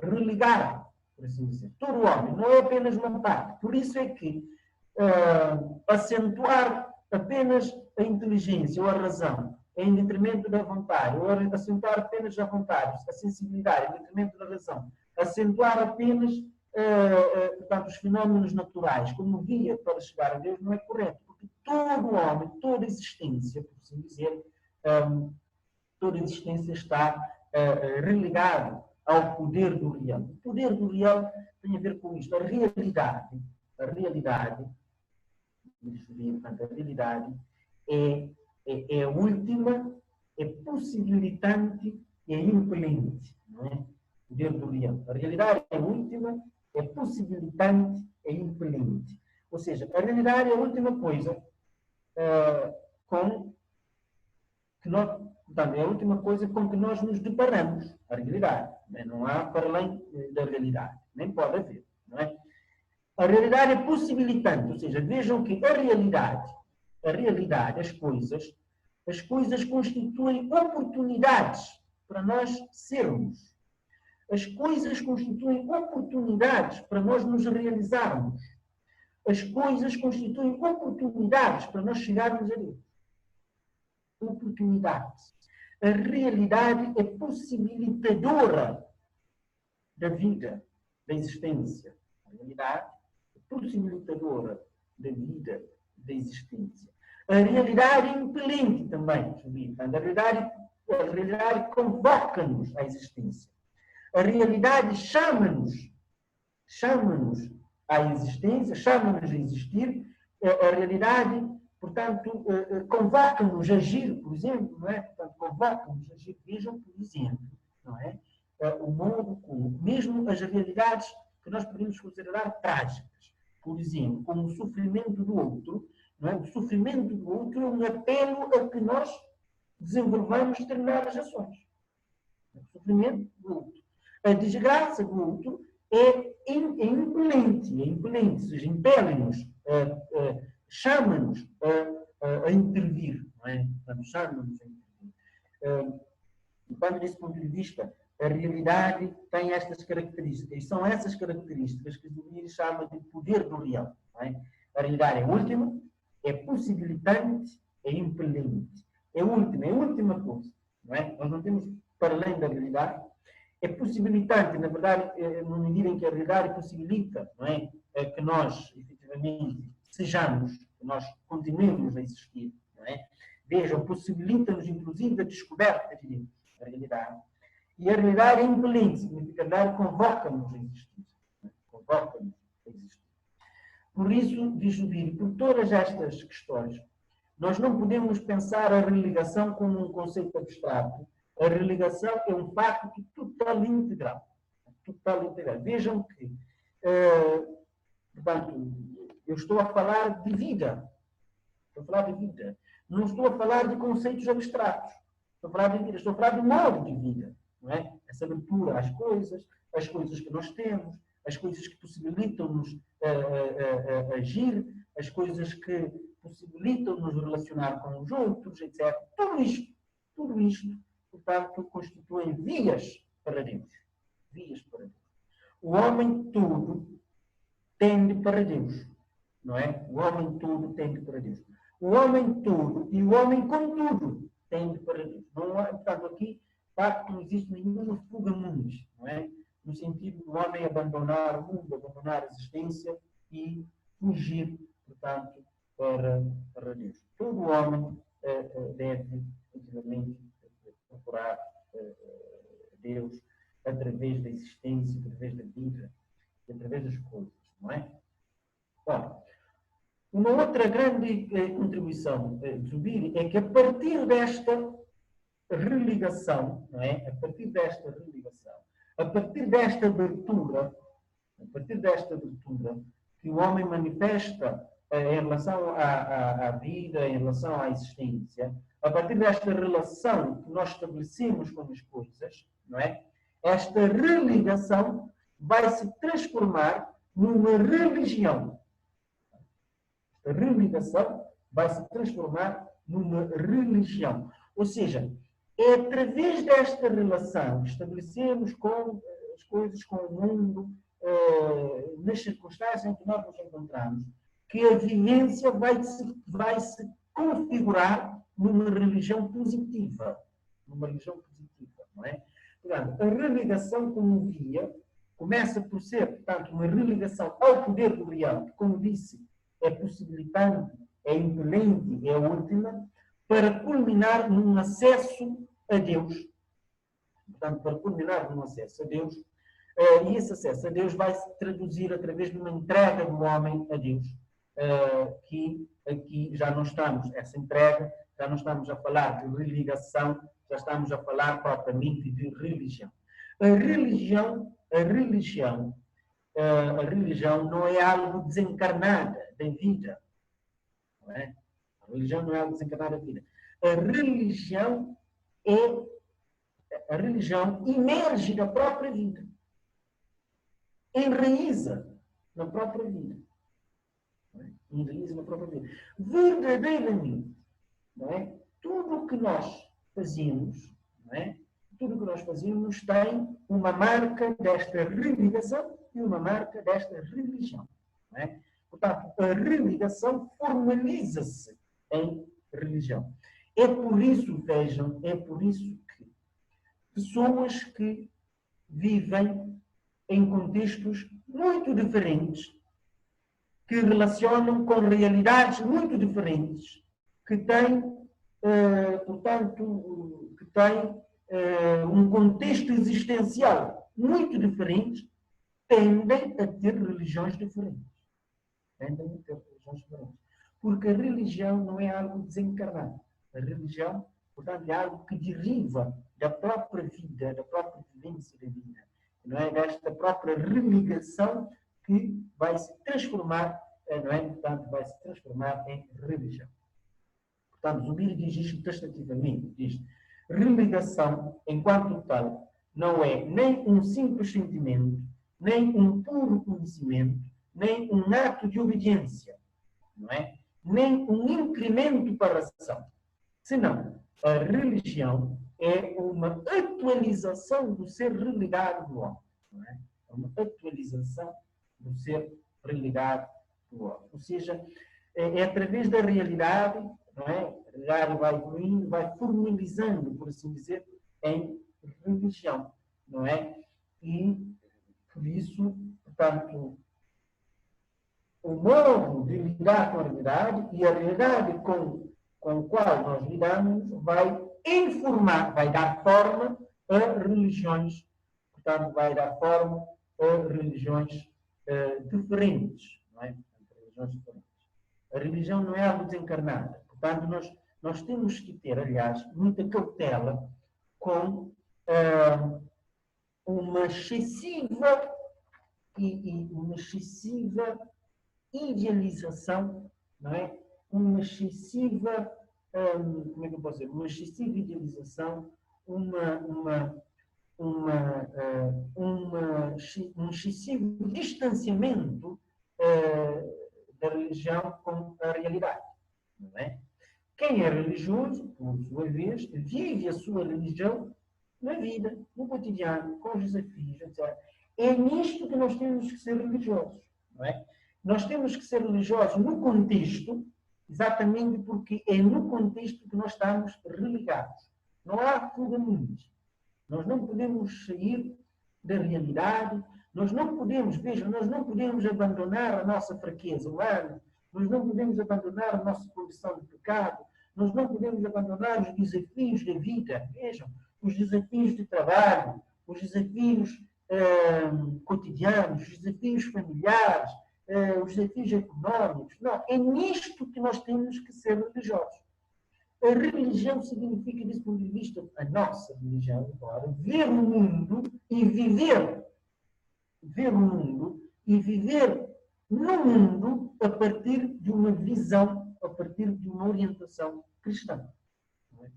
relegado, por assim dizer. Todo o homem, não é apenas uma parte. Por isso é que acentuar apenas a inteligência ou a razão em detrimento da vontade, ou acentuar apenas a vontade, a sensibilidade em detrimento da razão, acentuar apenas portanto, os fenómenos naturais como guia para chegar a Deus não é correto, porque todo o homem, toda a existência, por assim dizer, toda a existência está relegada ao poder do real. O poder do real tem a ver com isto, a realidade. a realidade, portanto, a realidade é última, é possibilitante e é impelente. Não é? O poder do leão. A realidade é última, é possibilitante, é impelente. Ou seja, a realidade é a última coisa com que nós, portanto, é a última coisa com que nós nos deparamos. A realidade. Não há para além da realidade. Nem pode haver. Não é? A realidade é possibilitante. Ou seja, vejam que a realidade, as coisas constituem oportunidades para nós sermos. As coisas constituem oportunidades para nós nos realizarmos. As coisas constituem oportunidades para nós chegarmos a Deus. Oportunidades. A realidade é possibilitadora da vida, da existência. A realidade é possibilitadora da vida, da existência. A realidade é impelente também. A realidade convoca-nos à existência. A realidade chama-nos à existência, chama-nos a existir. A realidade, portanto, convoca-nos a agir, por exemplo, não é? Portanto, convoca-nos a agir. Vejam, por exemplo, não é? O modo como, mesmo as realidades que nós podemos considerar trágicas, por exemplo, como o sofrimento do outro, não é? O sofrimento do outro é um apelo a que nós desenvolvamos determinadas ações. O sofrimento do outro. A desgraça do outro é impelente, ou seja, impele-nos, chama-nos a intervir. Não é? Portanto, chama-nos a intervir. Portanto, desse ponto de vista, a realidade tem estas características. E são essas características que Zubiri chama de poder do leão. Não é? A realidade é última, é possibilitante, é impelente. É última, é a última coisa. Não é? Nós não temos para além da realidade. É possibilitante, na verdade, na medida em que a realidade possibilita, não é? Que nós, efetivamente, sejamos, que nós continuemos a existir. Não é? Vejam, possibilita-nos, inclusive, a descoberta de Deus, a realidade. E a realidade é impelente, significa que convoca-nos a existir. Convoca-nos a existir. Por isso, diz o Bíblia, por todas estas questões, nós não podemos pensar a religação como um conceito abstrato. A religação é um facto total e integral. Total e integral. Vejam que, portanto, eu estou a falar de vida. Estou a falar de vida. Não estou a falar de conceitos abstratos. Estou a falar de vida. Estou a falar de modo de vida. Não é? Essa abertura às coisas, as coisas que nós temos, as coisas que possibilitam-nos agir, as coisas que possibilitam-nos relacionar com os outros, etc. Tudo isto, portanto, constituem vias para Deus. Vias para Deus. O homem todo tende para Deus. Não é? O homem todo tende para Deus. O homem todo e o homem com tudo tende para Deus. Não há, portanto, aqui, de facto, não existe nenhuma fuga-mundos. Não é? No sentido do homem abandonar o mundo, abandonar a existência e fugir, portanto, para Deus. Todo homem deve, efetivamente, procurar Deus através da existência, através da vida, através das coisas, não é? Ora, uma outra grande contribuição de Zubiri é que a partir desta religação, não é? A partir desta religação, a partir desta abertura que o homem manifesta em relação à vida, em relação à existência, a partir desta relação que nós estabelecemos com as coisas, não é? Esta religação vai se transformar numa religião. A religação vai se transformar numa religião. Ou seja, é através desta relação que estabelecemos com as coisas, com o mundo, nas circunstâncias em que nós nos encontramos, que a vivência vai se configurar numa religião positiva. Numa religião positiva, não é? Portanto, a religação como via começa por ser, portanto, uma religação ao poder do leão, que, como disse, é possibilitante, é impelente, é última, para culminar num acesso a Deus. Portanto, para culminar num acesso a Deus, E esse acesso a Deus vai se traduzir através de uma entrega do homem a Deus, que aqui já não estamos, essa entrega, já não estamos a falar de religação, já estamos a falar propriamente de religião. A religião não é algo desencarnado da vida. Não é? A religião não é algo desencarnado da vida. A religião emerge da própria vida. Enraiza na própria vida. Não é? Enraiza na própria vida. Verdadeiramente, não é? Tudo o que nós fazemos, não é? Tudo o que nós fazemos tem uma marca desta religação e uma marca desta religião. Não é? Portanto, a religação formaliza-se em religião. É por isso, vejam, é por isso que pessoas que vivem em contextos muito diferentes, que relacionam com realidades muito diferentes, que têm, portanto, que têm um contexto existencial muito diferente, tendem a ter religiões diferentes. Tendem a ter religiões diferentes. Porque a religião não é algo desencarnado. A religião, portanto, é algo que deriva da própria vida, da própria vivência da vida. Não é desta própria religação que vai se transformar, não é? Portanto, vai se transformar em religião. Portanto, Zubiri diz isto taxativamente, diz: religação, enquanto tal, não é nem um simples sentimento, nem um puro conhecimento, nem um ato de obediência, não é? Nem um incremento para a razão. Senão, a religião é uma atualização do ser religado do homem. Não é? É uma atualização do ser religado do homem. Ou seja, é através da realidade, não é? A realidade vai evoluindo, vai formalizando, por assim dizer, em religião. Não é? E, por isso, portanto, o modo de lidar com a realidade e a realidade com a qual nós lidamos vai informar, vai dar forma a religiões, portanto, vai dar forma a religiões diferentes, não é? Religiões diferentes. A religião não é algo desencarnado, portanto, nós temos que ter, aliás, muita cautela com uma excessiva idealização, não é? Uma excessiva, como é que eu posso dizer? Uma excessiva idealização, um excessivo distanciamento da religião com a realidade, não é? Quem é religioso, por sua vez, vive a sua religião na vida, no cotidiano, com os desafios, etc. É nisto que nós temos que ser religiosos, não é? Nós temos que ser religiosos no contexto, exatamente porque é no contexto que nós estamos religados. Não há fuga nisso. Nós não podemos sair da realidade, nós não podemos, vejam, nós não podemos abandonar a nossa fraqueza humana, nós não podemos abandonar a nossa condição de pecado, nós não podemos abandonar os desafios da vida, vejam, os desafios de trabalho, os desafios cotidianos, os desafios familiares, os desafios económicos. Não, é nisto que nós temos que ser religiosos. A religião significa, desse ponto de vista, a nossa religião, agora, ver o mundo e viver. Ver o mundo e viver no mundo a partir de uma visão, a partir de uma orientação cristã. Não é?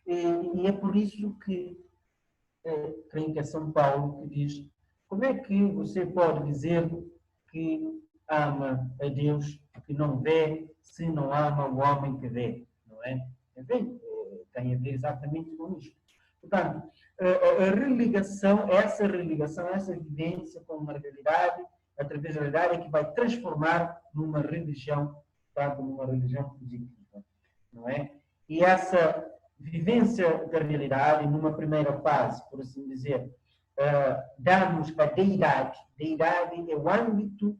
E é por isso que creio que é São Paulo que diz: como é que você pode dizer que ama a Deus que não vê, se não ama o homem que vê? Não é? Tem a ver exatamente com isto. Portanto, a religação, essa vivência com uma realidade, através da realidade, é que vai transformar numa religião, portanto, numa religião positiva. Não é? E essa vivência da realidade, numa primeira fase, por assim dizer, dá-nos a deidade. Deidade é o âmbito,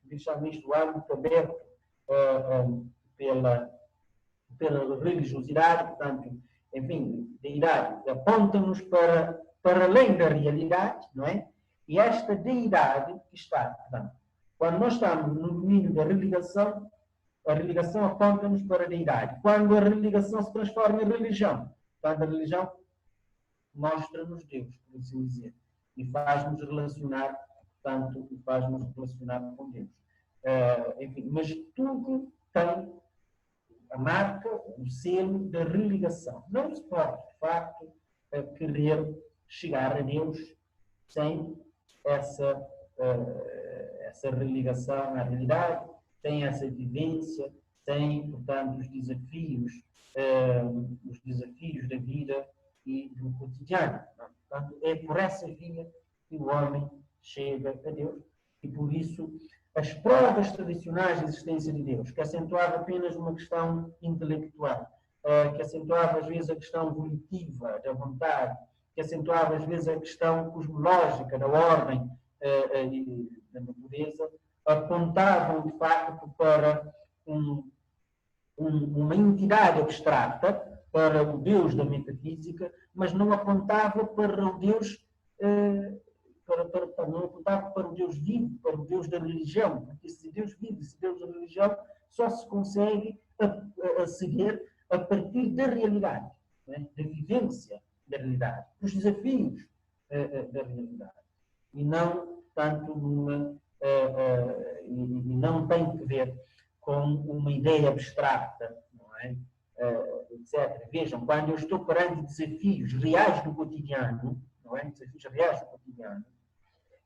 deixamos isto o âmbito aberto pela religiosidade, portanto, enfim, deidade, aponta-nos para além da realidade, não é? E esta deidade que está, portanto, quando nós estamos no domínio da religação, a religação aponta-nos para a deidade. Quando a religação se transforma em religião, quando a religião mostra-nos Deus, por assim dizer, e faz-nos relacionar, portanto, faz-nos relacionar com Deus. Enfim, mas tudo tem a marca, o selo da religação. Não se pode, de facto, querer chegar a Deus sem essa religação à realidade, sem essa vivência, sem, portanto, os desafios da vida e do cotidiano. Portanto, é por essa via que o homem chega a Deus e, por isso, as provas tradicionais de existência de Deus, que acentuava apenas uma questão intelectual, que acentuava às vezes a questão volitiva da vontade, que acentuava às vezes a questão cosmológica da ordem e da natureza, apontavam de facto para uma entidade abstrata, para o Deus da metafísica, mas não apontava para o Deus não apontava para o Deus vivo, para o Deus da religião, porque esse Deus vivo, esse Deus da religião, só se consegue aceder a partir da realidade, né? Da vivência da realidade, dos desafios da realidade. E não tanto e não tem que ver com uma ideia abstrata, não é? Etc. Vejam, quando eu estou perante desafios reais do cotidiano, não é? Desafios reais do cotidiano,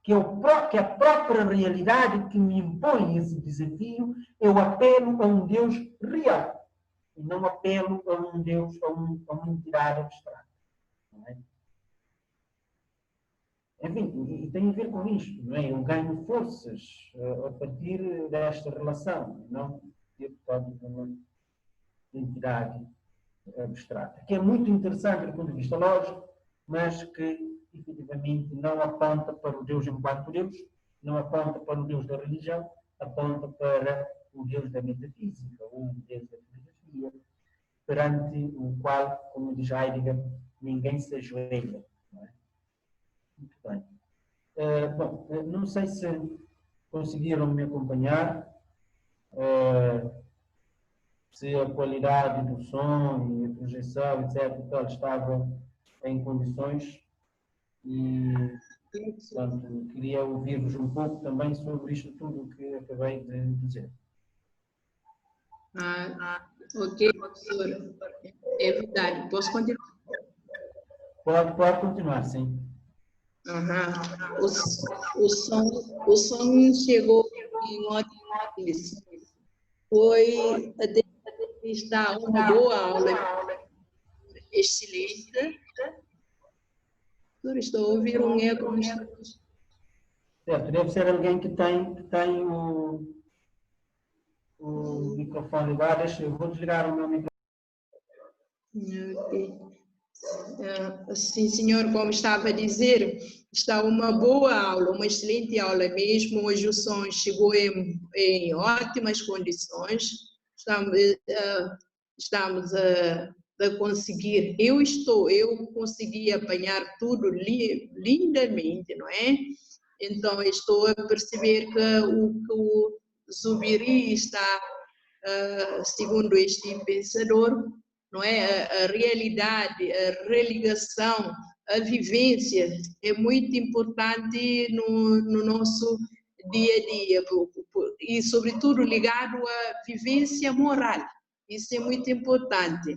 que a própria realidade que me impõe esse desafio, eu apelo a um Deus real, e não apelo a um Deus, a uma entidade abstrata. Não é? Enfim, e tem a ver com isto, não é? Eu ganho forças a partir desta relação, não de uma entidade abstrata, que é muito interessante do ponto de vista lógico, mas que efetivamente não aponta para o Deus enquanto Deus, não aponta para o Deus da religião, aponta para o Deus da metafísica, ou o Deus da filosofia, perante o qual, como diz Heidegger, ninguém se ajoelha. Não é? Muito bem. Bom, não sei se conseguiram me acompanhar, se a qualidade do som e a projeção, etc., estava em condições. E, portanto, queria ouvir-vos um pouco também sobre isto tudo que acabei de dizer. Ok, professora. É verdade. Posso continuar? Pode continuar, sim. O som chegou em ótimas. Foi está uma boa aula, excelente. Estou a ouvir um eco. Certo, deve ser alguém que tem o microfone ligado. Eu vou desligar o meu microfone. Ok. Sim, senhor, como estava a dizer, está uma boa aula, uma excelente aula mesmo. Hoje o som chegou em ótimas condições. Estamos a conseguir. Eu consegui apanhar tudo lindamente, não é? Então, estou a perceber que o Zubiri está, segundo este pensador, não é? A realidade, a religação, a vivência é muito importante no nosso dia a dia e, sobretudo, ligado à vivência moral. Isso é muito importante.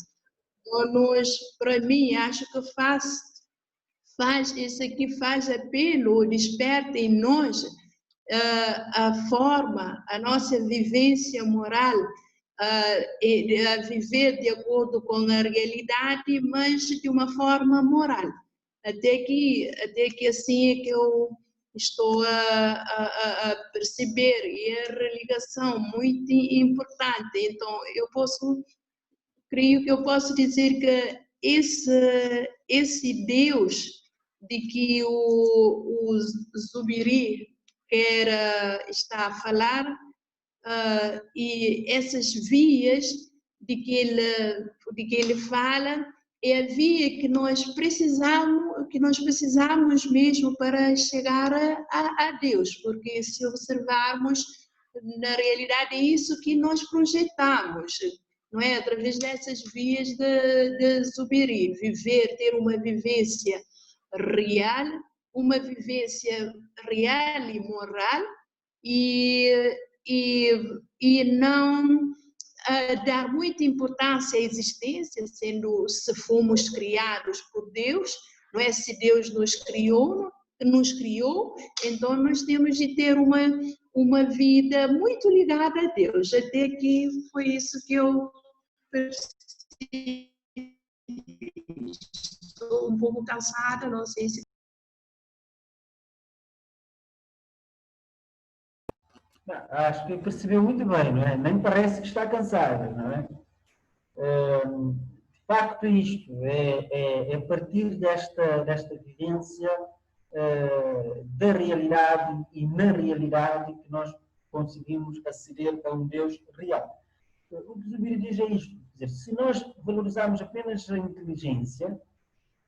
Então, para mim, acho que isso aqui faz apelo, desperta em nós a nossa vivência moral, a viver de acordo com a realidade, mas de uma forma moral. Até que assim é que eu estou a perceber, e a religação muito importante. Então, creio que eu posso dizer que esse Deus de que o Zubiri está a falar, e essas vias de que ele fala, é a via que nós precisamos mesmo para chegar a Deus, porque se observarmos, na realidade é isso que nós projetamos, não é? Através dessas vias de Zubiri, ter uma vivência real, e moral, e não dar muita importância à existência, se fomos criados por Deus, não é? Se Deus nos criou, então nós temos de ter uma vida muito ligada a Deus. Até aqui foi isso que eu percebi. Estou um pouco cansada, não sei se... Acho que percebeu muito bem, não é? Nem parece que está cansada, não é? De facto, isto é a partir desta vivência da realidade e na realidade que nós conseguimos aceder a um Deus real. O que Zubiri diz é isto, quer dizer, se nós valorizarmos apenas a inteligência,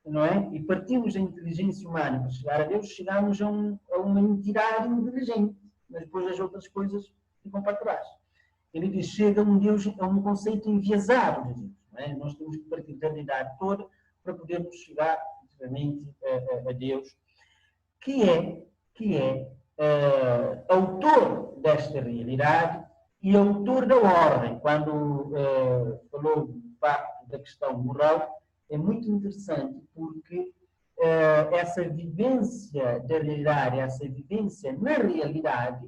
não é? E partimos da inteligência humana para chegar a Deus, chegamos a uma entidade inteligente, mas depois as outras coisas ficam para trás. Ele diz, chega um Deus, a um conceito enviesado de Deus. Não é? Nós temos que partir da realidade toda para podermos chegar, efetivamente, a Deus, que é autor desta realidade e autor da ordem. Quando falou do facto da questão moral, é muito interessante porque essa vivência da realidade, essa vivência na realidade,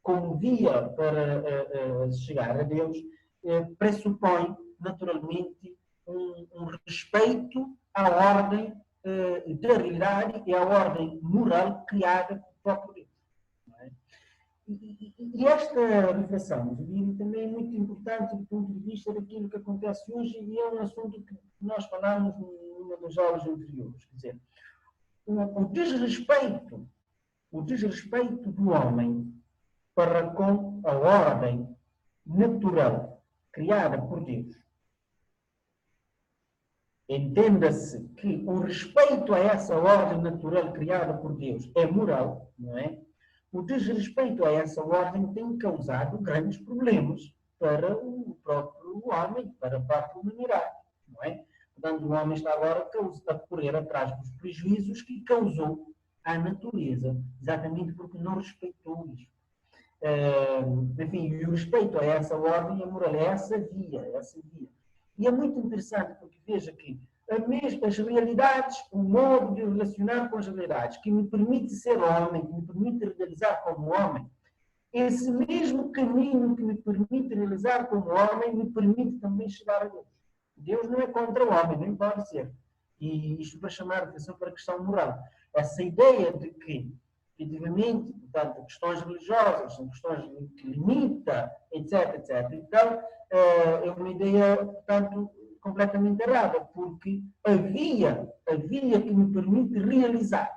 como via para chegar a Deus, pressupõe naturalmente um respeito à ordem da realidade e à ordem moral criada pelo próprio Deus. Não é? E esta reflexão também é muito importante do ponto de vista daquilo que acontece hoje e é um assunto que nós falámos numa das aulas anteriores. Quer dizer, o desrespeito do homem para com a ordem natural criada por Deus. Entenda-se que o respeito a essa ordem natural criada por Deus é moral, não é? O desrespeito a essa ordem tem causado grandes problemas para o próprio homem, para a própria humanidade, não é? Portanto, o homem está agora a correr atrás dos prejuízos que causou à natureza, exatamente porque não respeitou isso. Enfim, e o respeito a essa ordem é moral, é essa via. E é muito interessante porque veja que as realidades, o modo de relacionar com as realidades, que me permite ser homem, que me permite realizar como homem, esse mesmo caminho que me permite realizar como homem, me permite também chegar a Deus. Deus não é contra o homem, nem pode ser. E isto para chamar a atenção para a questão moral. Essa ideia de que, efetivamente, portanto, questões religiosas, são questões que limitam, etc. Então, é uma ideia, portanto, completamente errada, porque a via que me permite realizar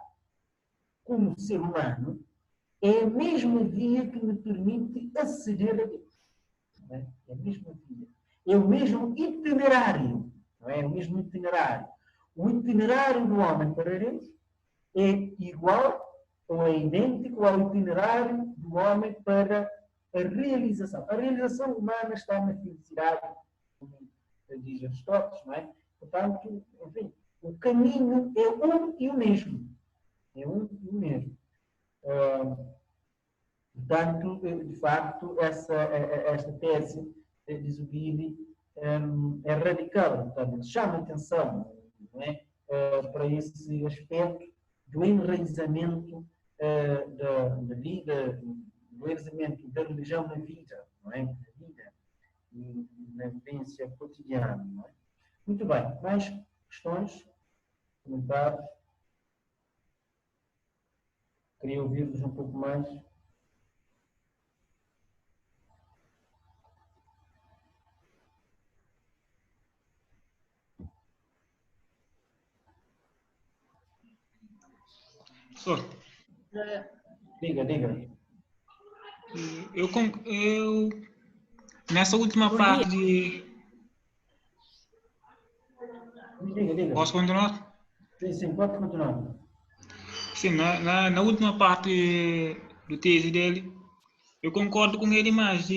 como ser humano é a mesma via que me permite aceder a Deus. Não é? É a mesma via. É o mesmo itinerário. Não é? É o mesmo itinerário. O itinerário do homem para Deus é igual ou é idêntico ao itinerário do homem para a realização. A realização humana está na felicidade, como diz Aristóteles, não é? Portanto, enfim, o caminho é um e o mesmo. É um e o mesmo. Portanto, de facto, esta tese de Zubiri é radical. Portanto, chama atenção, não é? Para esse aspecto do enraizamento da vida, do enraizamento da religião na vida, não é? Na vida e na vivência cotidiana, não é? Muito bem. Mais questões? Comentários? Queria ouvir-vos um pouco mais. Professor, Diga. Eu nessa última parte de... Diga. Posso continuar? Sim, pode continuar. Sim, na última parte do tese dele, eu concordo com ele, mas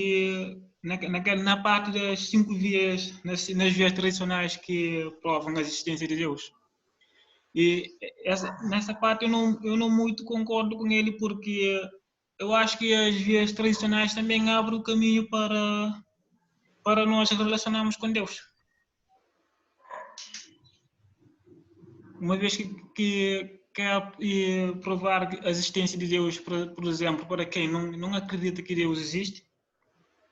na parte das 5 vias, nas vias tradicionais que provam a existência de Deus. E nessa parte eu não muito concordo com ele, porque eu acho que as vias tradicionais também abrem o caminho para nós relacionarmos com Deus. Uma vez que quer provar a existência de Deus, por exemplo, para quem não acredita que Deus existe,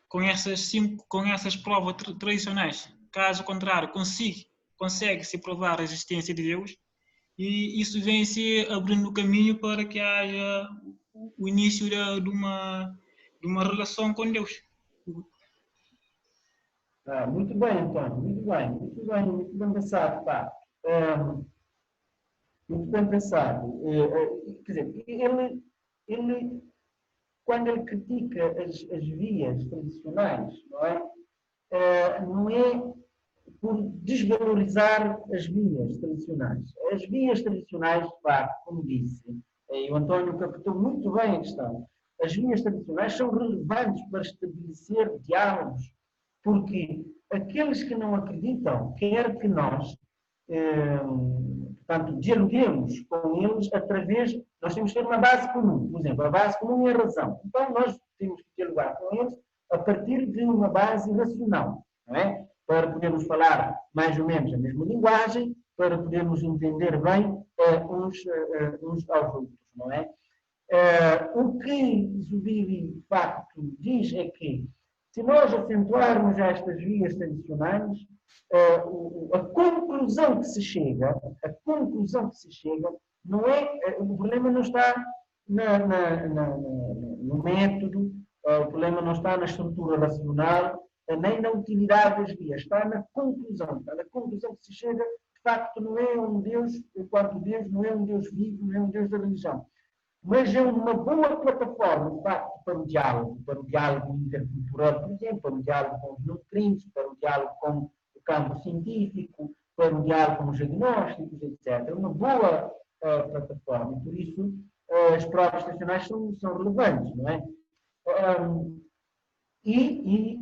com essas provas tradicionais. Caso contrário, consegue-se provar a existência de Deus, e isso vem se abrindo o caminho para que haja o início de uma relação com Deus. Muito bem, António, muito bem pensado, pá. Muito bem pensado. Quer dizer, ele quando ele critica as vias tradicionais, não é por desvalorizar as vias tradicionais. As vias tradicionais, de facto, como disse, e o António captou muito bem a questão, as vias tradicionais são relevantes para estabelecer diálogos, porque aqueles que não acreditam, quer que nós, portanto, dialoguemos com eles através, nós temos que ter uma base comum. Por exemplo, a base comum é a razão. Então, nós temos que dialogar com eles a partir de uma base racional, não é? Para podermos falar mais ou menos a mesma linguagem, para podermos entender bem uns aos outros, não é? O que Zubiri, de facto, diz é que, se nós acentuarmos estas vias tradicionais, a conclusão que se chega, não é, o problema não está no método, o problema não está na estrutura racional, nem na utilidade das vias, está na conclusão. Está na conclusão que se chega, de facto, não é um Deus, enquanto Deus, não é um Deus vivo, não é um Deus da religião. Mas é uma boa plataforma, de facto, para o diálogo intercultural, por exemplo, para o diálogo com os não crentes, para o diálogo com o campo científico, para o diálogo com os agnósticos, etc. É uma boa plataforma, e por isso as provas tradicionais são relevantes, não é? E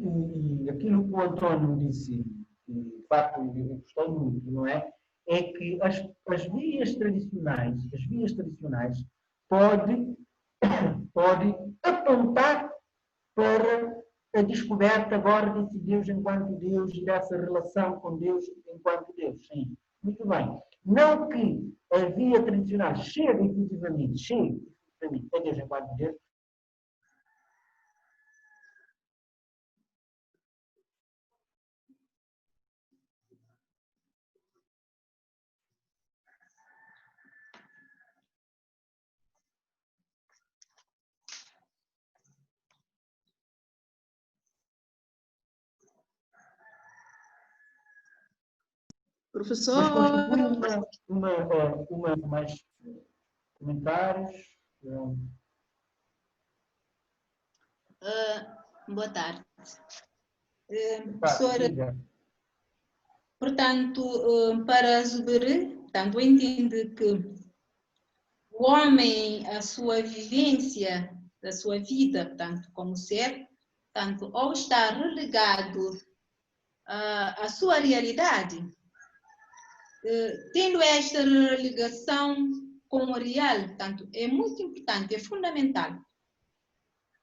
aquilo que o António disse, de facto eu gostei muito, não é? É que as vias tradicionais pode apontar para a descoberta agora desse Deus enquanto Deus e dessa relação com Deus enquanto Deus. Sim, muito bem. Não que a via tradicional chegue efetivamente a Deus enquanto Deus. Professor. Mas constitui mais comentários. Boa tarde. Professora, portanto, para Zubiri, portanto, entende que o homem, a sua vivência da sua vida, portanto, como ser, portanto, ou está relegado à sua realidade, tendo esta ligação com o real, portanto, é muito importante, é fundamental.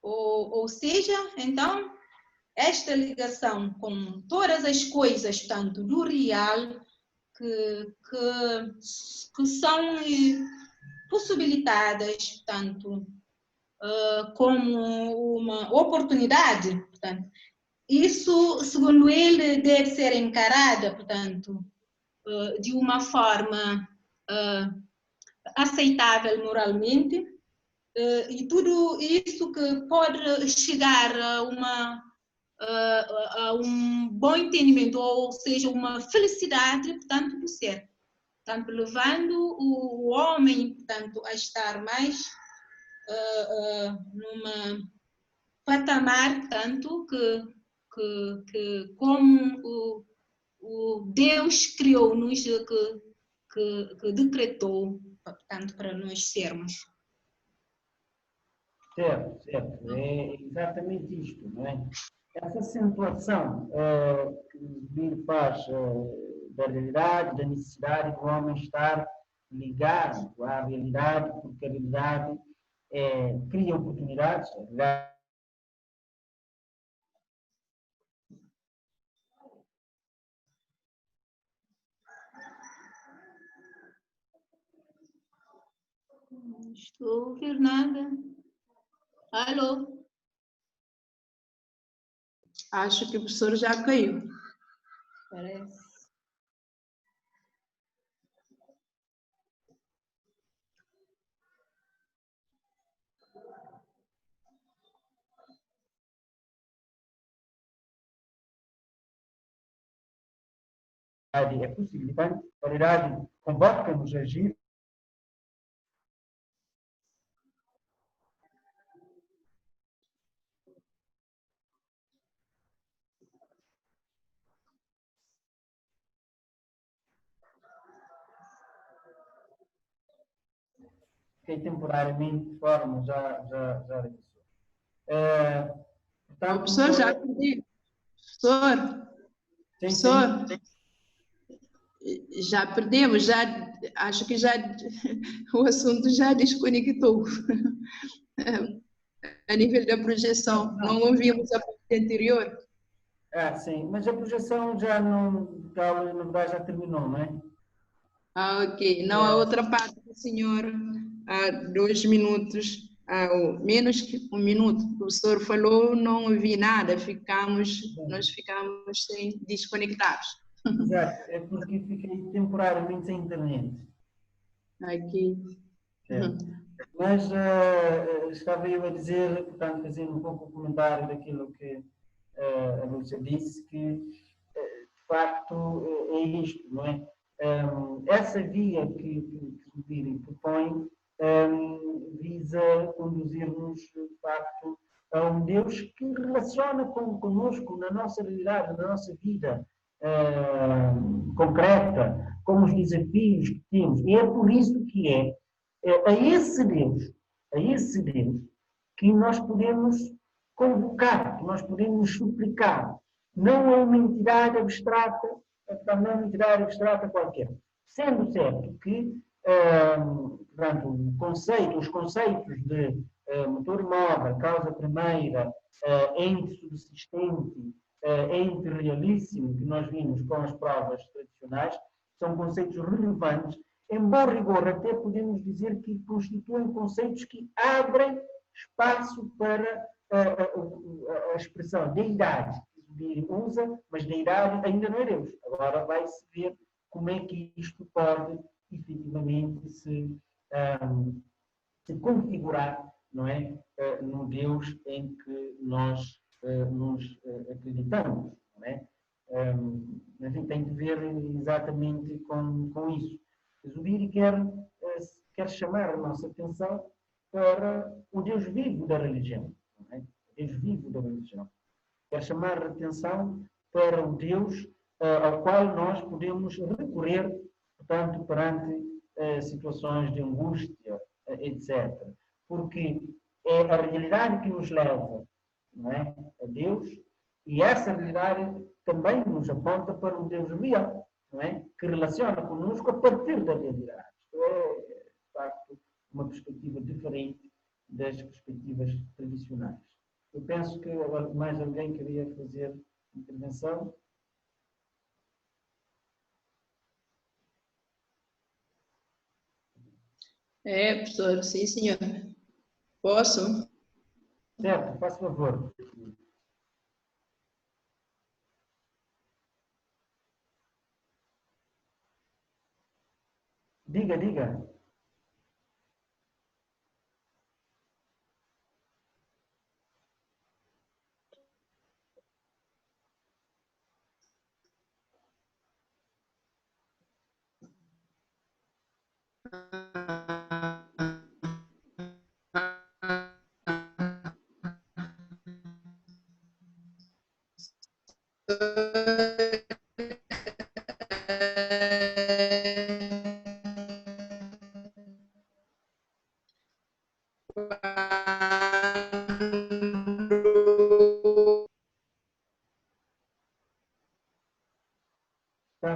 Ou seja, então, esta ligação com todas as coisas, portanto, do real, que são possibilitadas, portanto, como uma oportunidade, portanto, isso, segundo ele, deve ser encarada, portanto, de uma forma aceitável moralmente, e tudo isso que pode chegar a um bom entendimento, ou seja, uma felicidade, portanto, do ser. Portanto, levando o homem, portanto, a estar mais numa patamar, portanto, que como o Deus criou-nos, que decretou, portanto, para nós sermos. Certo, certo. É exatamente isto, não é? Essa acentuação que o Zubir faz da realidade, da necessidade do homem estar ligado à realidade, porque a realidade cria oportunidades, a realidade. Não estou a ouvir nada. Alô? Acho que o professor já caiu. Parece. É possível. Então, a realidade convoca-nos a agir. Fiquei temporariamente de forma, já regressou. Portanto, Professor, já perdi. Professor, professor, já perdemos, já, acho que já o assunto já desconectou. A nível da projeção, não ouvimos a parte anterior. Sim, mas a projeção já não, na verdade, já terminou, não é? Ok. Não, a outra parte do senhor, há 2 minutos, menos que 1 minuto, o professor falou, não ouvi nada, nós ficamos desconectados. Exato, é porque fiquei temporariamente sem internet. Aqui. Mas estava eu a dizer, portanto, fazendo um pouco o comentário daquilo que a Lúcia disse, que de facto é isto, não é? Essa via que o Viri propõe visa conduzir-nos, de facto, a um Deus que relaciona conosco na nossa realidade, na nossa vida concreta, com os desafios que temos. E é por isso que a esse Deus que nós podemos convocar, que nós podemos suplicar, não a uma entidade abstrata, não é uma entidade abstrata qualquer. Sendo certo que portanto, os conceitos de motor móvel, causa primeira, ente subsistente, ente realíssimo, que nós vimos com as provas tradicionais, são conceitos relevantes. Em bom rigor, até podemos dizer que constituem conceitos que abrem espaço para a expressão deidade, que usa, mas deidade ainda não é Deus. Agora vai-se ver como é que isto pode efetivamente se configurar, não é? No Deus em que nós nos acreditamos, não é? Enfim, tem que ver exatamente com isso. Zubiri quer chamar a nossa atenção para o Deus vivo da religião, não é? O Deus vivo da religião. Quer chamar a atenção para o Deus ao qual nós podemos recorrer, portanto, perante situações de angústia, etc. Porque é a realidade que nos leva, não é, a Deus, e essa realidade também nos aponta para um Deus real, não é, que relaciona conosco a partir da realidade. Isto é, de facto, uma perspectiva diferente das perspectivas tradicionais. Eu penso que mais alguém queria fazer intervenção. Professor, sim, senhor. Posso? Certo, faça favor. Diga, diga.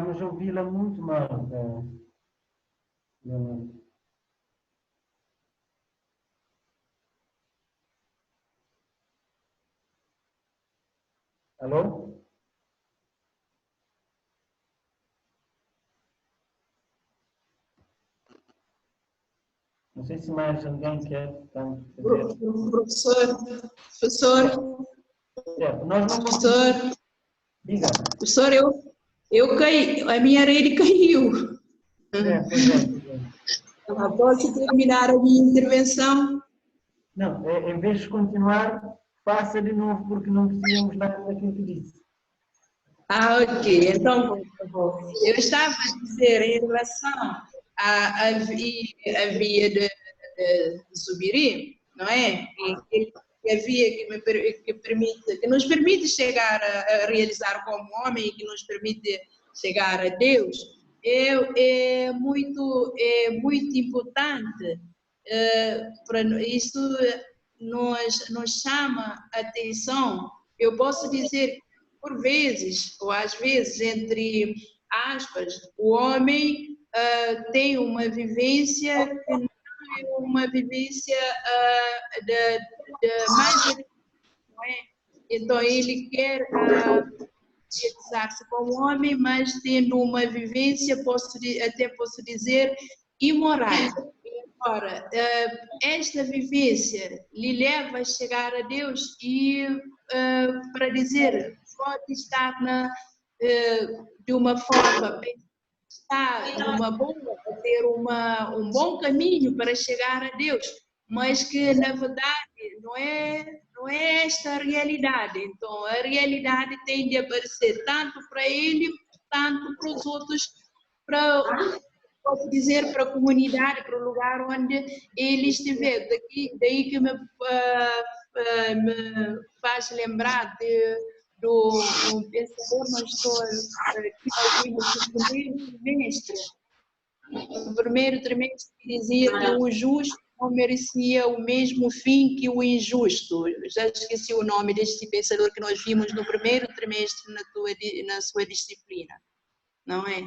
Estamos a ouvi-la muito mal. Alô? Não sei se mais alguém quer tanto fazer. Professor, Certo, nós não professor, conseguimos. Diga. professor, eu caí, a minha rede caiu. Pois é. Posso terminar a minha intervenção? Não, em vez de continuar, faça de novo, porque não precisamos nada daquilo que disse. Ok. Então, eu estava a dizer em relação à via de Zubiri, não é? Que a via que nos permite chegar a realizar como homem e que nos permite chegar a Deus, é muito importante. Isso nos chama a atenção. Eu posso dizer, por vezes, ou às vezes, entre aspas, o homem tem uma vivência que não é uma vivência mais, não é? Então, ele quer realizar-se como homem, mas tendo uma vivência, até posso dizer, imoral. Ora, esta vivência lhe leva a chegar a Deus e, para dizer, pode estar de uma forma, está numa boa, a ter um bom caminho para chegar a Deus, mas que, na verdade, não é esta a realidade. Então, a realidade tem de aparecer tanto para ele, tanto para os outros, posso dizer, para a comunidade, para o lugar onde ele estiver. Daí que me faz lembrar do pensador, não estou aqui a ouvir, no primeiro trimestre, que dizia que o justo não merecia o mesmo fim que o injusto. Já esqueci o nome deste pensador que nós vimos no primeiro trimestre na sua disciplina, não é?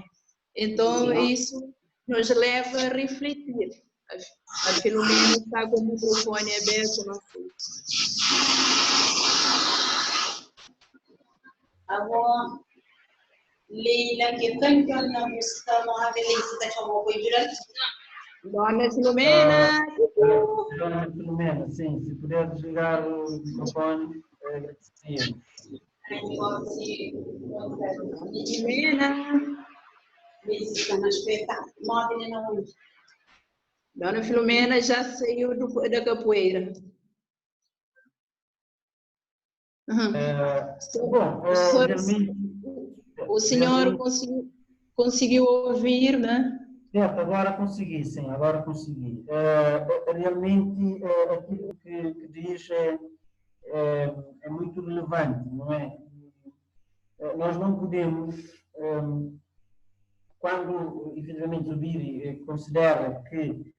Então, isso nos leva a refletir. A Filomena está com o microfone aberto, não sei. Agora, Leila, que tanto na música, uma vez está chamando o Ibrahim. Dona Filomena! Dona Filomena, sim, se puder desligar o microfone, agradecia. Filomena! Dona Filomena já saiu da capoeira. Bom, o senhor conseguiu ouvir, né? Certo, agora consegui, sim, agora consegui. Realmente, aquilo que diz é muito relevante, não é? Nós não podemos, quando efetivamente o Biri considera que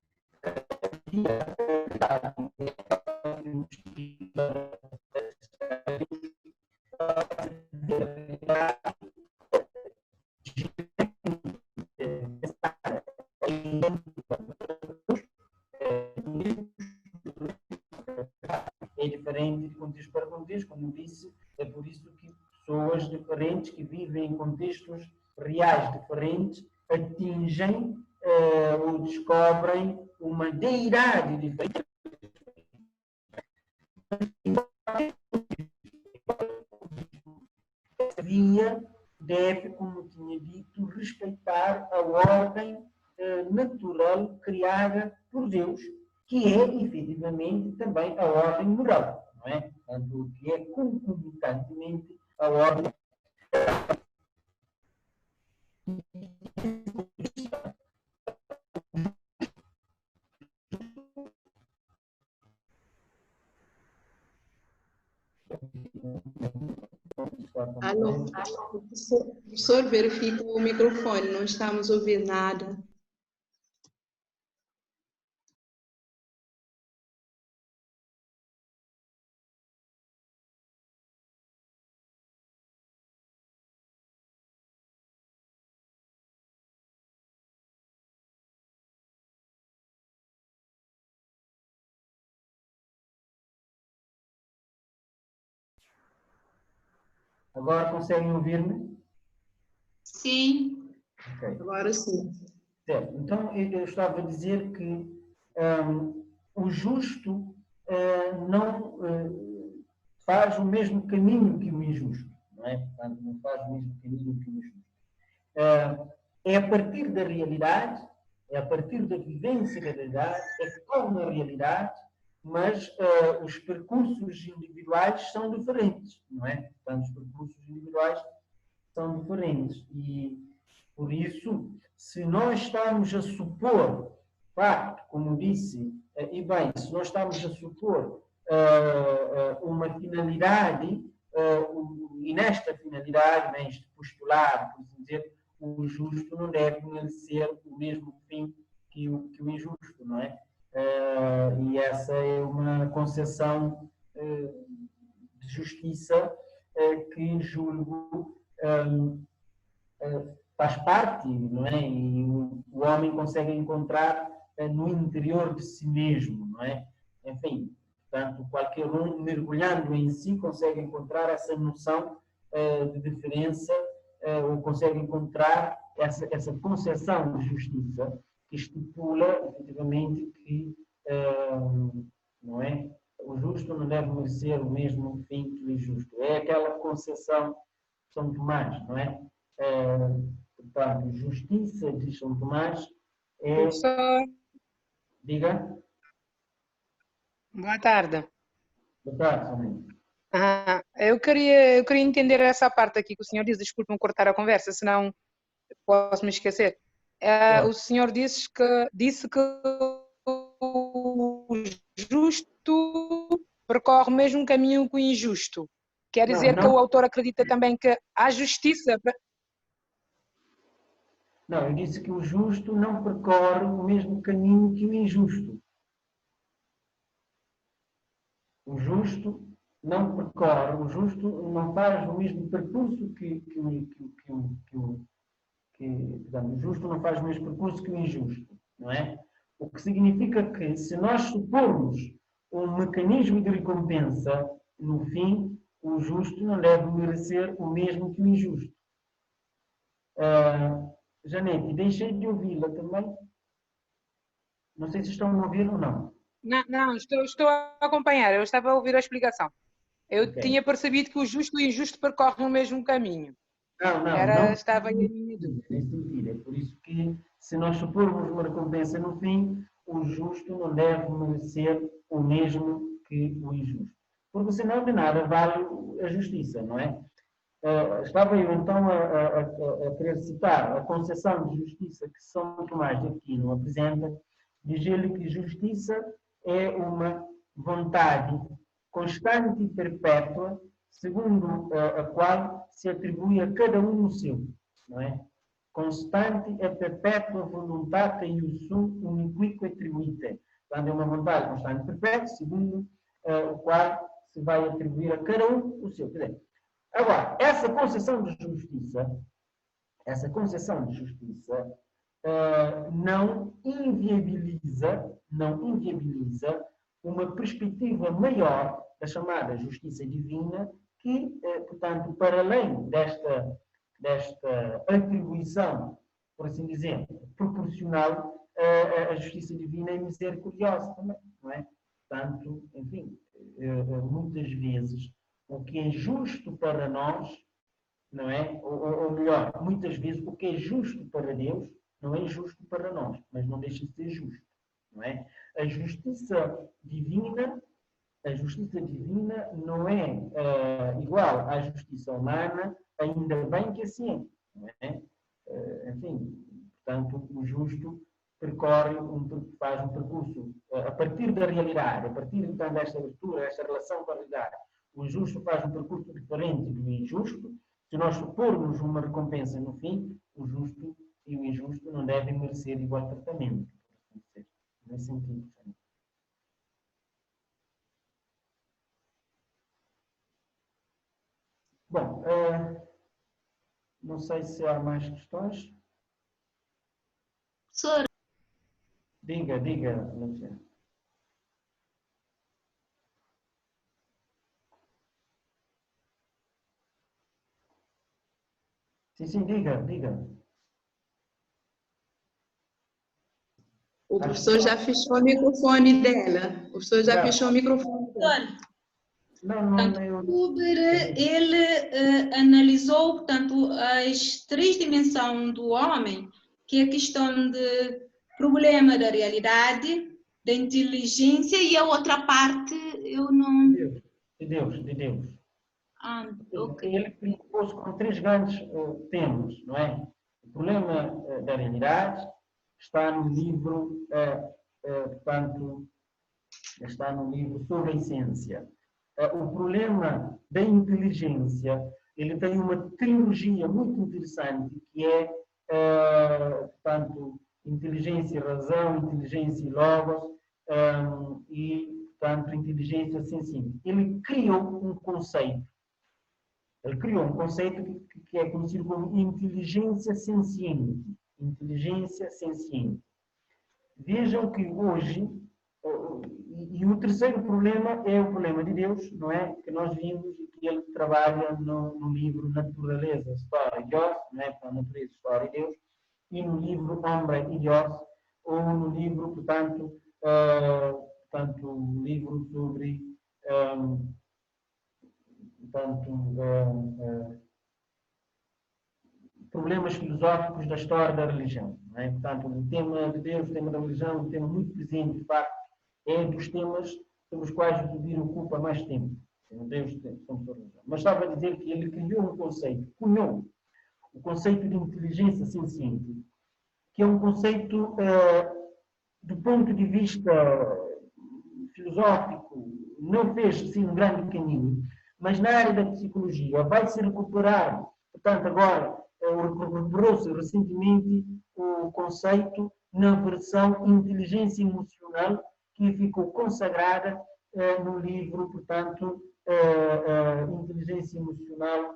é diferente de contexto para contexto, como disse, é por isso que pessoas diferentes que vivem em contextos reais diferentes atingem ou descobrem uma deidade diferente. Via deve, como tinha dito, respeitar a ordem natural criada por Deus, que é, efetivamente, também a ordem moral, não é? Portanto, que é concomitantemente a ordem. Alô, professor, verifica o microfone, não estamos ouvindo nada. Agora conseguem ouvir-me? Sim. Ok. Agora sim. Certo. Então, eu estava a dizer que o justo não faz o mesmo caminho que o injusto, não é? Portanto, não faz o mesmo caminho que o injusto. É a partir da realidade, é a partir da vivência da realidade, é que torna a realidade, mas os percursos individuais são diferentes, não é? Portanto, os percursos individuais são diferentes e, por isso, se nós estamos a supor, facto, como disse, e bem, se nós estamos a supor uma finalidade, e nesta finalidade, neste postulado, por assim dizer, o justo não deve merecer o mesmo fim que o injusto, não é? E essa é uma concepção de justiça que julgo faz parte, não é? E o homem consegue encontrar no interior de si mesmo, não é? Enfim, portanto, qualquer um mergulhando em si consegue encontrar essa noção de diferença ou consegue encontrar essa concepção de justiça que estipula, efetivamente, que não é? O justo não deve merecer o mesmo fim que o injusto. É aquela concepção de São Tomás, não é? Portanto, justiça de São Tomás é. Professor, Diga. boa tarde. Boa tarde, somente. Eu queria entender essa parte aqui que o senhor diz, desculpe-me cortar a conversa, senão posso me esquecer. O senhor disse que o justo percorre o mesmo caminho que o injusto. Quer dizer que o autor acredita também que há justiça. Não, eu disse que o justo não percorre o mesmo caminho que o injusto. O justo não percorre, o justo não faz o mesmo percurso portanto, o justo não faz o mesmo percurso que o injusto, não é? O que significa que, se nós supormos um mecanismo de recompensa, no fim, o justo não deve merecer o mesmo que o injusto. Janete, deixei de ouvi-la também. Não sei se estão a ouvir ou não. Não, estou a acompanhar, eu estava a ouvir a explicação. Eu Okay. tinha percebido que o justo e o injusto percorrem o mesmo caminho. Não. Estava aí a minha dúvida. Nesse sentido. É por isso que, se nós supormos uma recompensa no fim, o justo não deve merecer o mesmo que o injusto. Porque senão de nada vale a justiça, não é? Estava eu então a querer citar a concepção de justiça que São Tomás de Aquino apresenta, dizer-lhe que justiça é uma vontade constante e perpétua, segundo a qual se atribui a cada um o seu, não é? Constante e perpétua voluntate iusum uniquique attribuite. Portanto, é uma vontade constante e perpétua, segundo o qual se vai atribuir a cada um o seu. Quer dizer, agora, essa concepção de justiça não inviabiliza uma perspectiva maior da chamada justiça divina que, portanto, para além desta atribuição, por assim dizer, proporcional, a justiça divina é misericordiosa também, não é? Portanto, enfim, muitas vezes o que é justo para nós, não é? Ou melhor, muitas vezes o que é justo para Deus não é justo para nós, mas não deixa de ser justo, não é? A justiça divina não é igual à justiça humana, ainda bem que assim é, não é? Enfim, portanto, o justo faz um percurso a partir da realidade, a partir então desta abertura, desta relação com a realidade. O justo faz um percurso diferente do injusto. Se nós supormos uma recompensa no fim, o justo e o injusto não devem merecer igual tratamento. Nesse sentido. Bom, não sei se há mais questões. Professor, Diga, Luciana. Sim, diga. O professor já fechou o microfone dela. O professor já fechou o microfone dela. Portanto, Huber, ele analisou, portanto, as três dimensões do homem, que é a questão de problema da realidade, da inteligência e a outra parte, eu não... De Deus. Ah, ok. Ele preocupou-se com três grandes temas, não é? O problema da realidade está no livro, portanto, está no livro sobre a essência. O problema da inteligência, ele tem uma trilogia muito interessante, que é, portanto, inteligência e razão, inteligência e logos, e, portanto, inteligência senciente. Ele criou um conceito que é conhecido como inteligência senciente. Inteligência senciente. Vejam que hoje, e o terceiro problema é o problema de Deus, não é? Que nós vimos que ele trabalha no livro Natureza, História e Deus, não é? Para a natureza, História e Deus, e no livro Hombre e Deus, ou no livro, portanto, um livro sobre, problemas filosóficos da história da religião. Não é? Portanto, o tema de Deus, o tema da religião, é um tema muito presente, de facto, é dos temas sobre os quais o Zubir ocupa mais tempo. Deus, mas estava a dizer que ele criou um conceito, cunhou o conceito de inteligência senciente, que é um conceito, do ponto de vista filosófico, não fez sim um grande caminho, mas na área da psicologia vai se recuperar. Portanto, agora recuperou-se recentemente o conceito na versão inteligência emocional, que ficou consagrada no livro, portanto, Inteligência Emocional,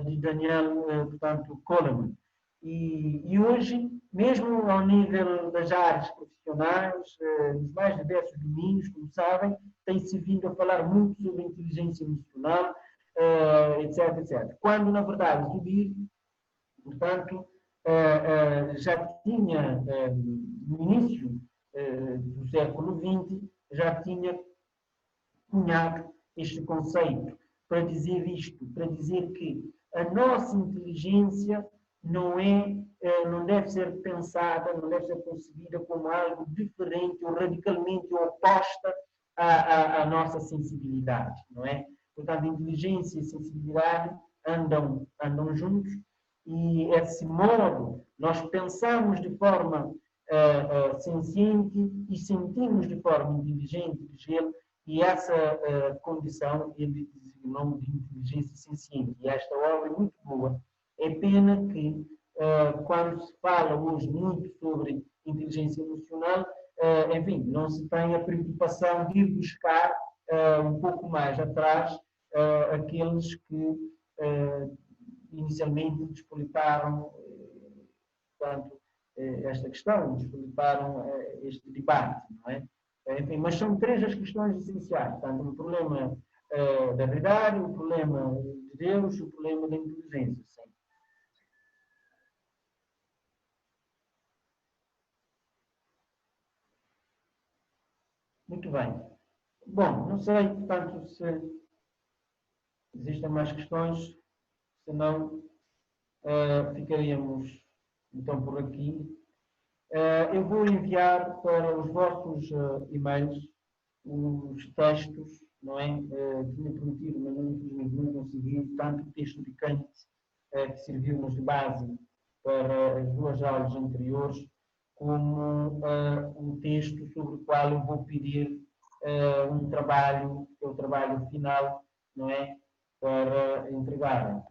de Daniel, portanto, Goleman. E hoje, mesmo ao nível das áreas profissionais, nos mais diversos domínios, como sabem, tem-se vindo a falar muito sobre inteligência emocional, etc. Quando, na verdade, Zubir, portanto, já tinha, no início do século XX, já tinha cunhado este conceito para dizer isto, para dizer que a nossa inteligência não deve ser pensada, não deve ser concebida como algo diferente ou radicalmente oposta à nossa sensibilidade, não é? Portanto, inteligência e sensibilidade andam juntos, e esse modo, nós pensamos de forma senciente e sentimos de forma inteligente, e essa condição ele designou de inteligência senciente. E esta obra é muito boa. É pena que, quando se fala hoje muito sobre inteligência emocional, enfim, não se tem a preocupação de ir buscar um pouco mais atrás aqueles que inicialmente despolitaram, portanto, esta questão, despolitaram este debate, não é? Enfim, mas são três as questões essenciais. Portanto, o problema da verdade, o problema de Deus, o problema da inteligência. Sim. Muito bem. Bom, não sei, portanto, se existem mais questões, se não, ficaríamos então por aqui. Eu vou enviar para os vossos e-mails os textos, não é? Tinha prometido, mas infelizmente não consegui, tanto o texto de Kant, que serviu-nos de base para as duas aulas anteriores, como um texto sobre o qual eu vou pedir um trabalho, que é o trabalho final, não é? Para entregarem.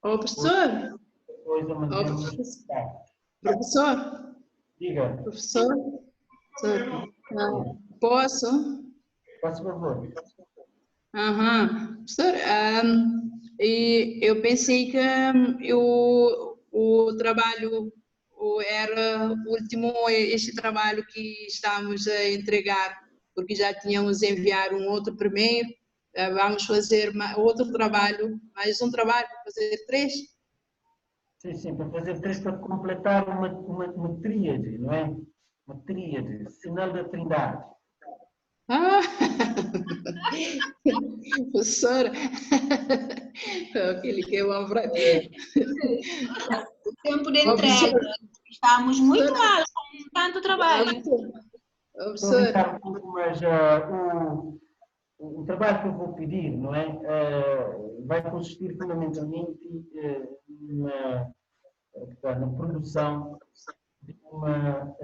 Ô, professor? Professor? Diga. Professor? Posso? Faça favor. Professor, e eu pensei que o trabalho era o último, este trabalho que estamos a entregar, porque já tínhamos enviado um outro primeiro, vamos fazer outro trabalho, mais um trabalho, fazer 3. Sim, para fazer 3 para completar uma tríade, não é? Uma tríade, sinal da Trindade. Ah, professora, aquele que é uma frase. O tempo de entrega. Estamos muito mal com tanto trabalho. Estou a brincar um pouco, mas o trabalho que eu vou pedir, não é? Vai consistir fundamentalmente na produção de uma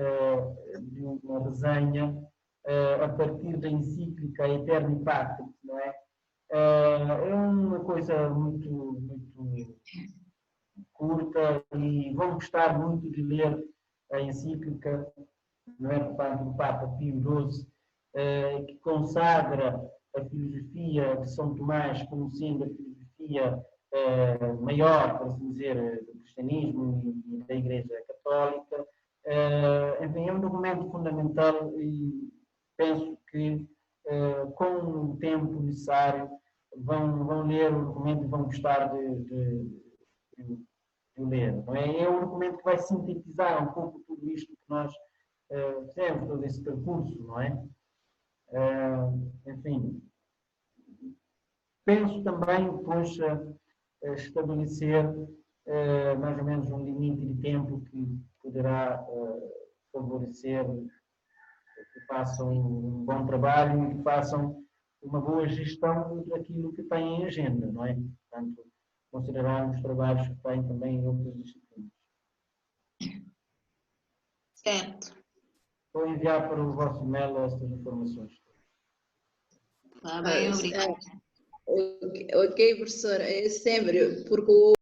resenha a partir da encíclica Aeterni Patris, não é? É uma coisa muito curta e vão gostar muito de ler a encíclica, não é, por parte do Papa Pio XII, que consagra a filosofia de São Tomás como sendo a filosofia maior, por assim dizer, do cristianismo e da Igreja Católica. Enfim, é um documento fundamental e penso que com o tempo necessário vão ler o documento e vão gostar de ler. Não é? É um documento que vai sintetizar um pouco tudo isto que nós fizemos, todo esse percurso, não é? Enfim, penso também, depois, estabelecer mais ou menos um limite de tempo que poderá favorecer que façam um bom trabalho e que façam uma boa gestão daquilo que têm em agenda, não é? Portanto, considerarmos os trabalhos que têm também em outras disciplinas. Certo. Vou enviar para o vosso e-mail estas informações. Tá bem, obrigada. Ok, professora, é sempre, porque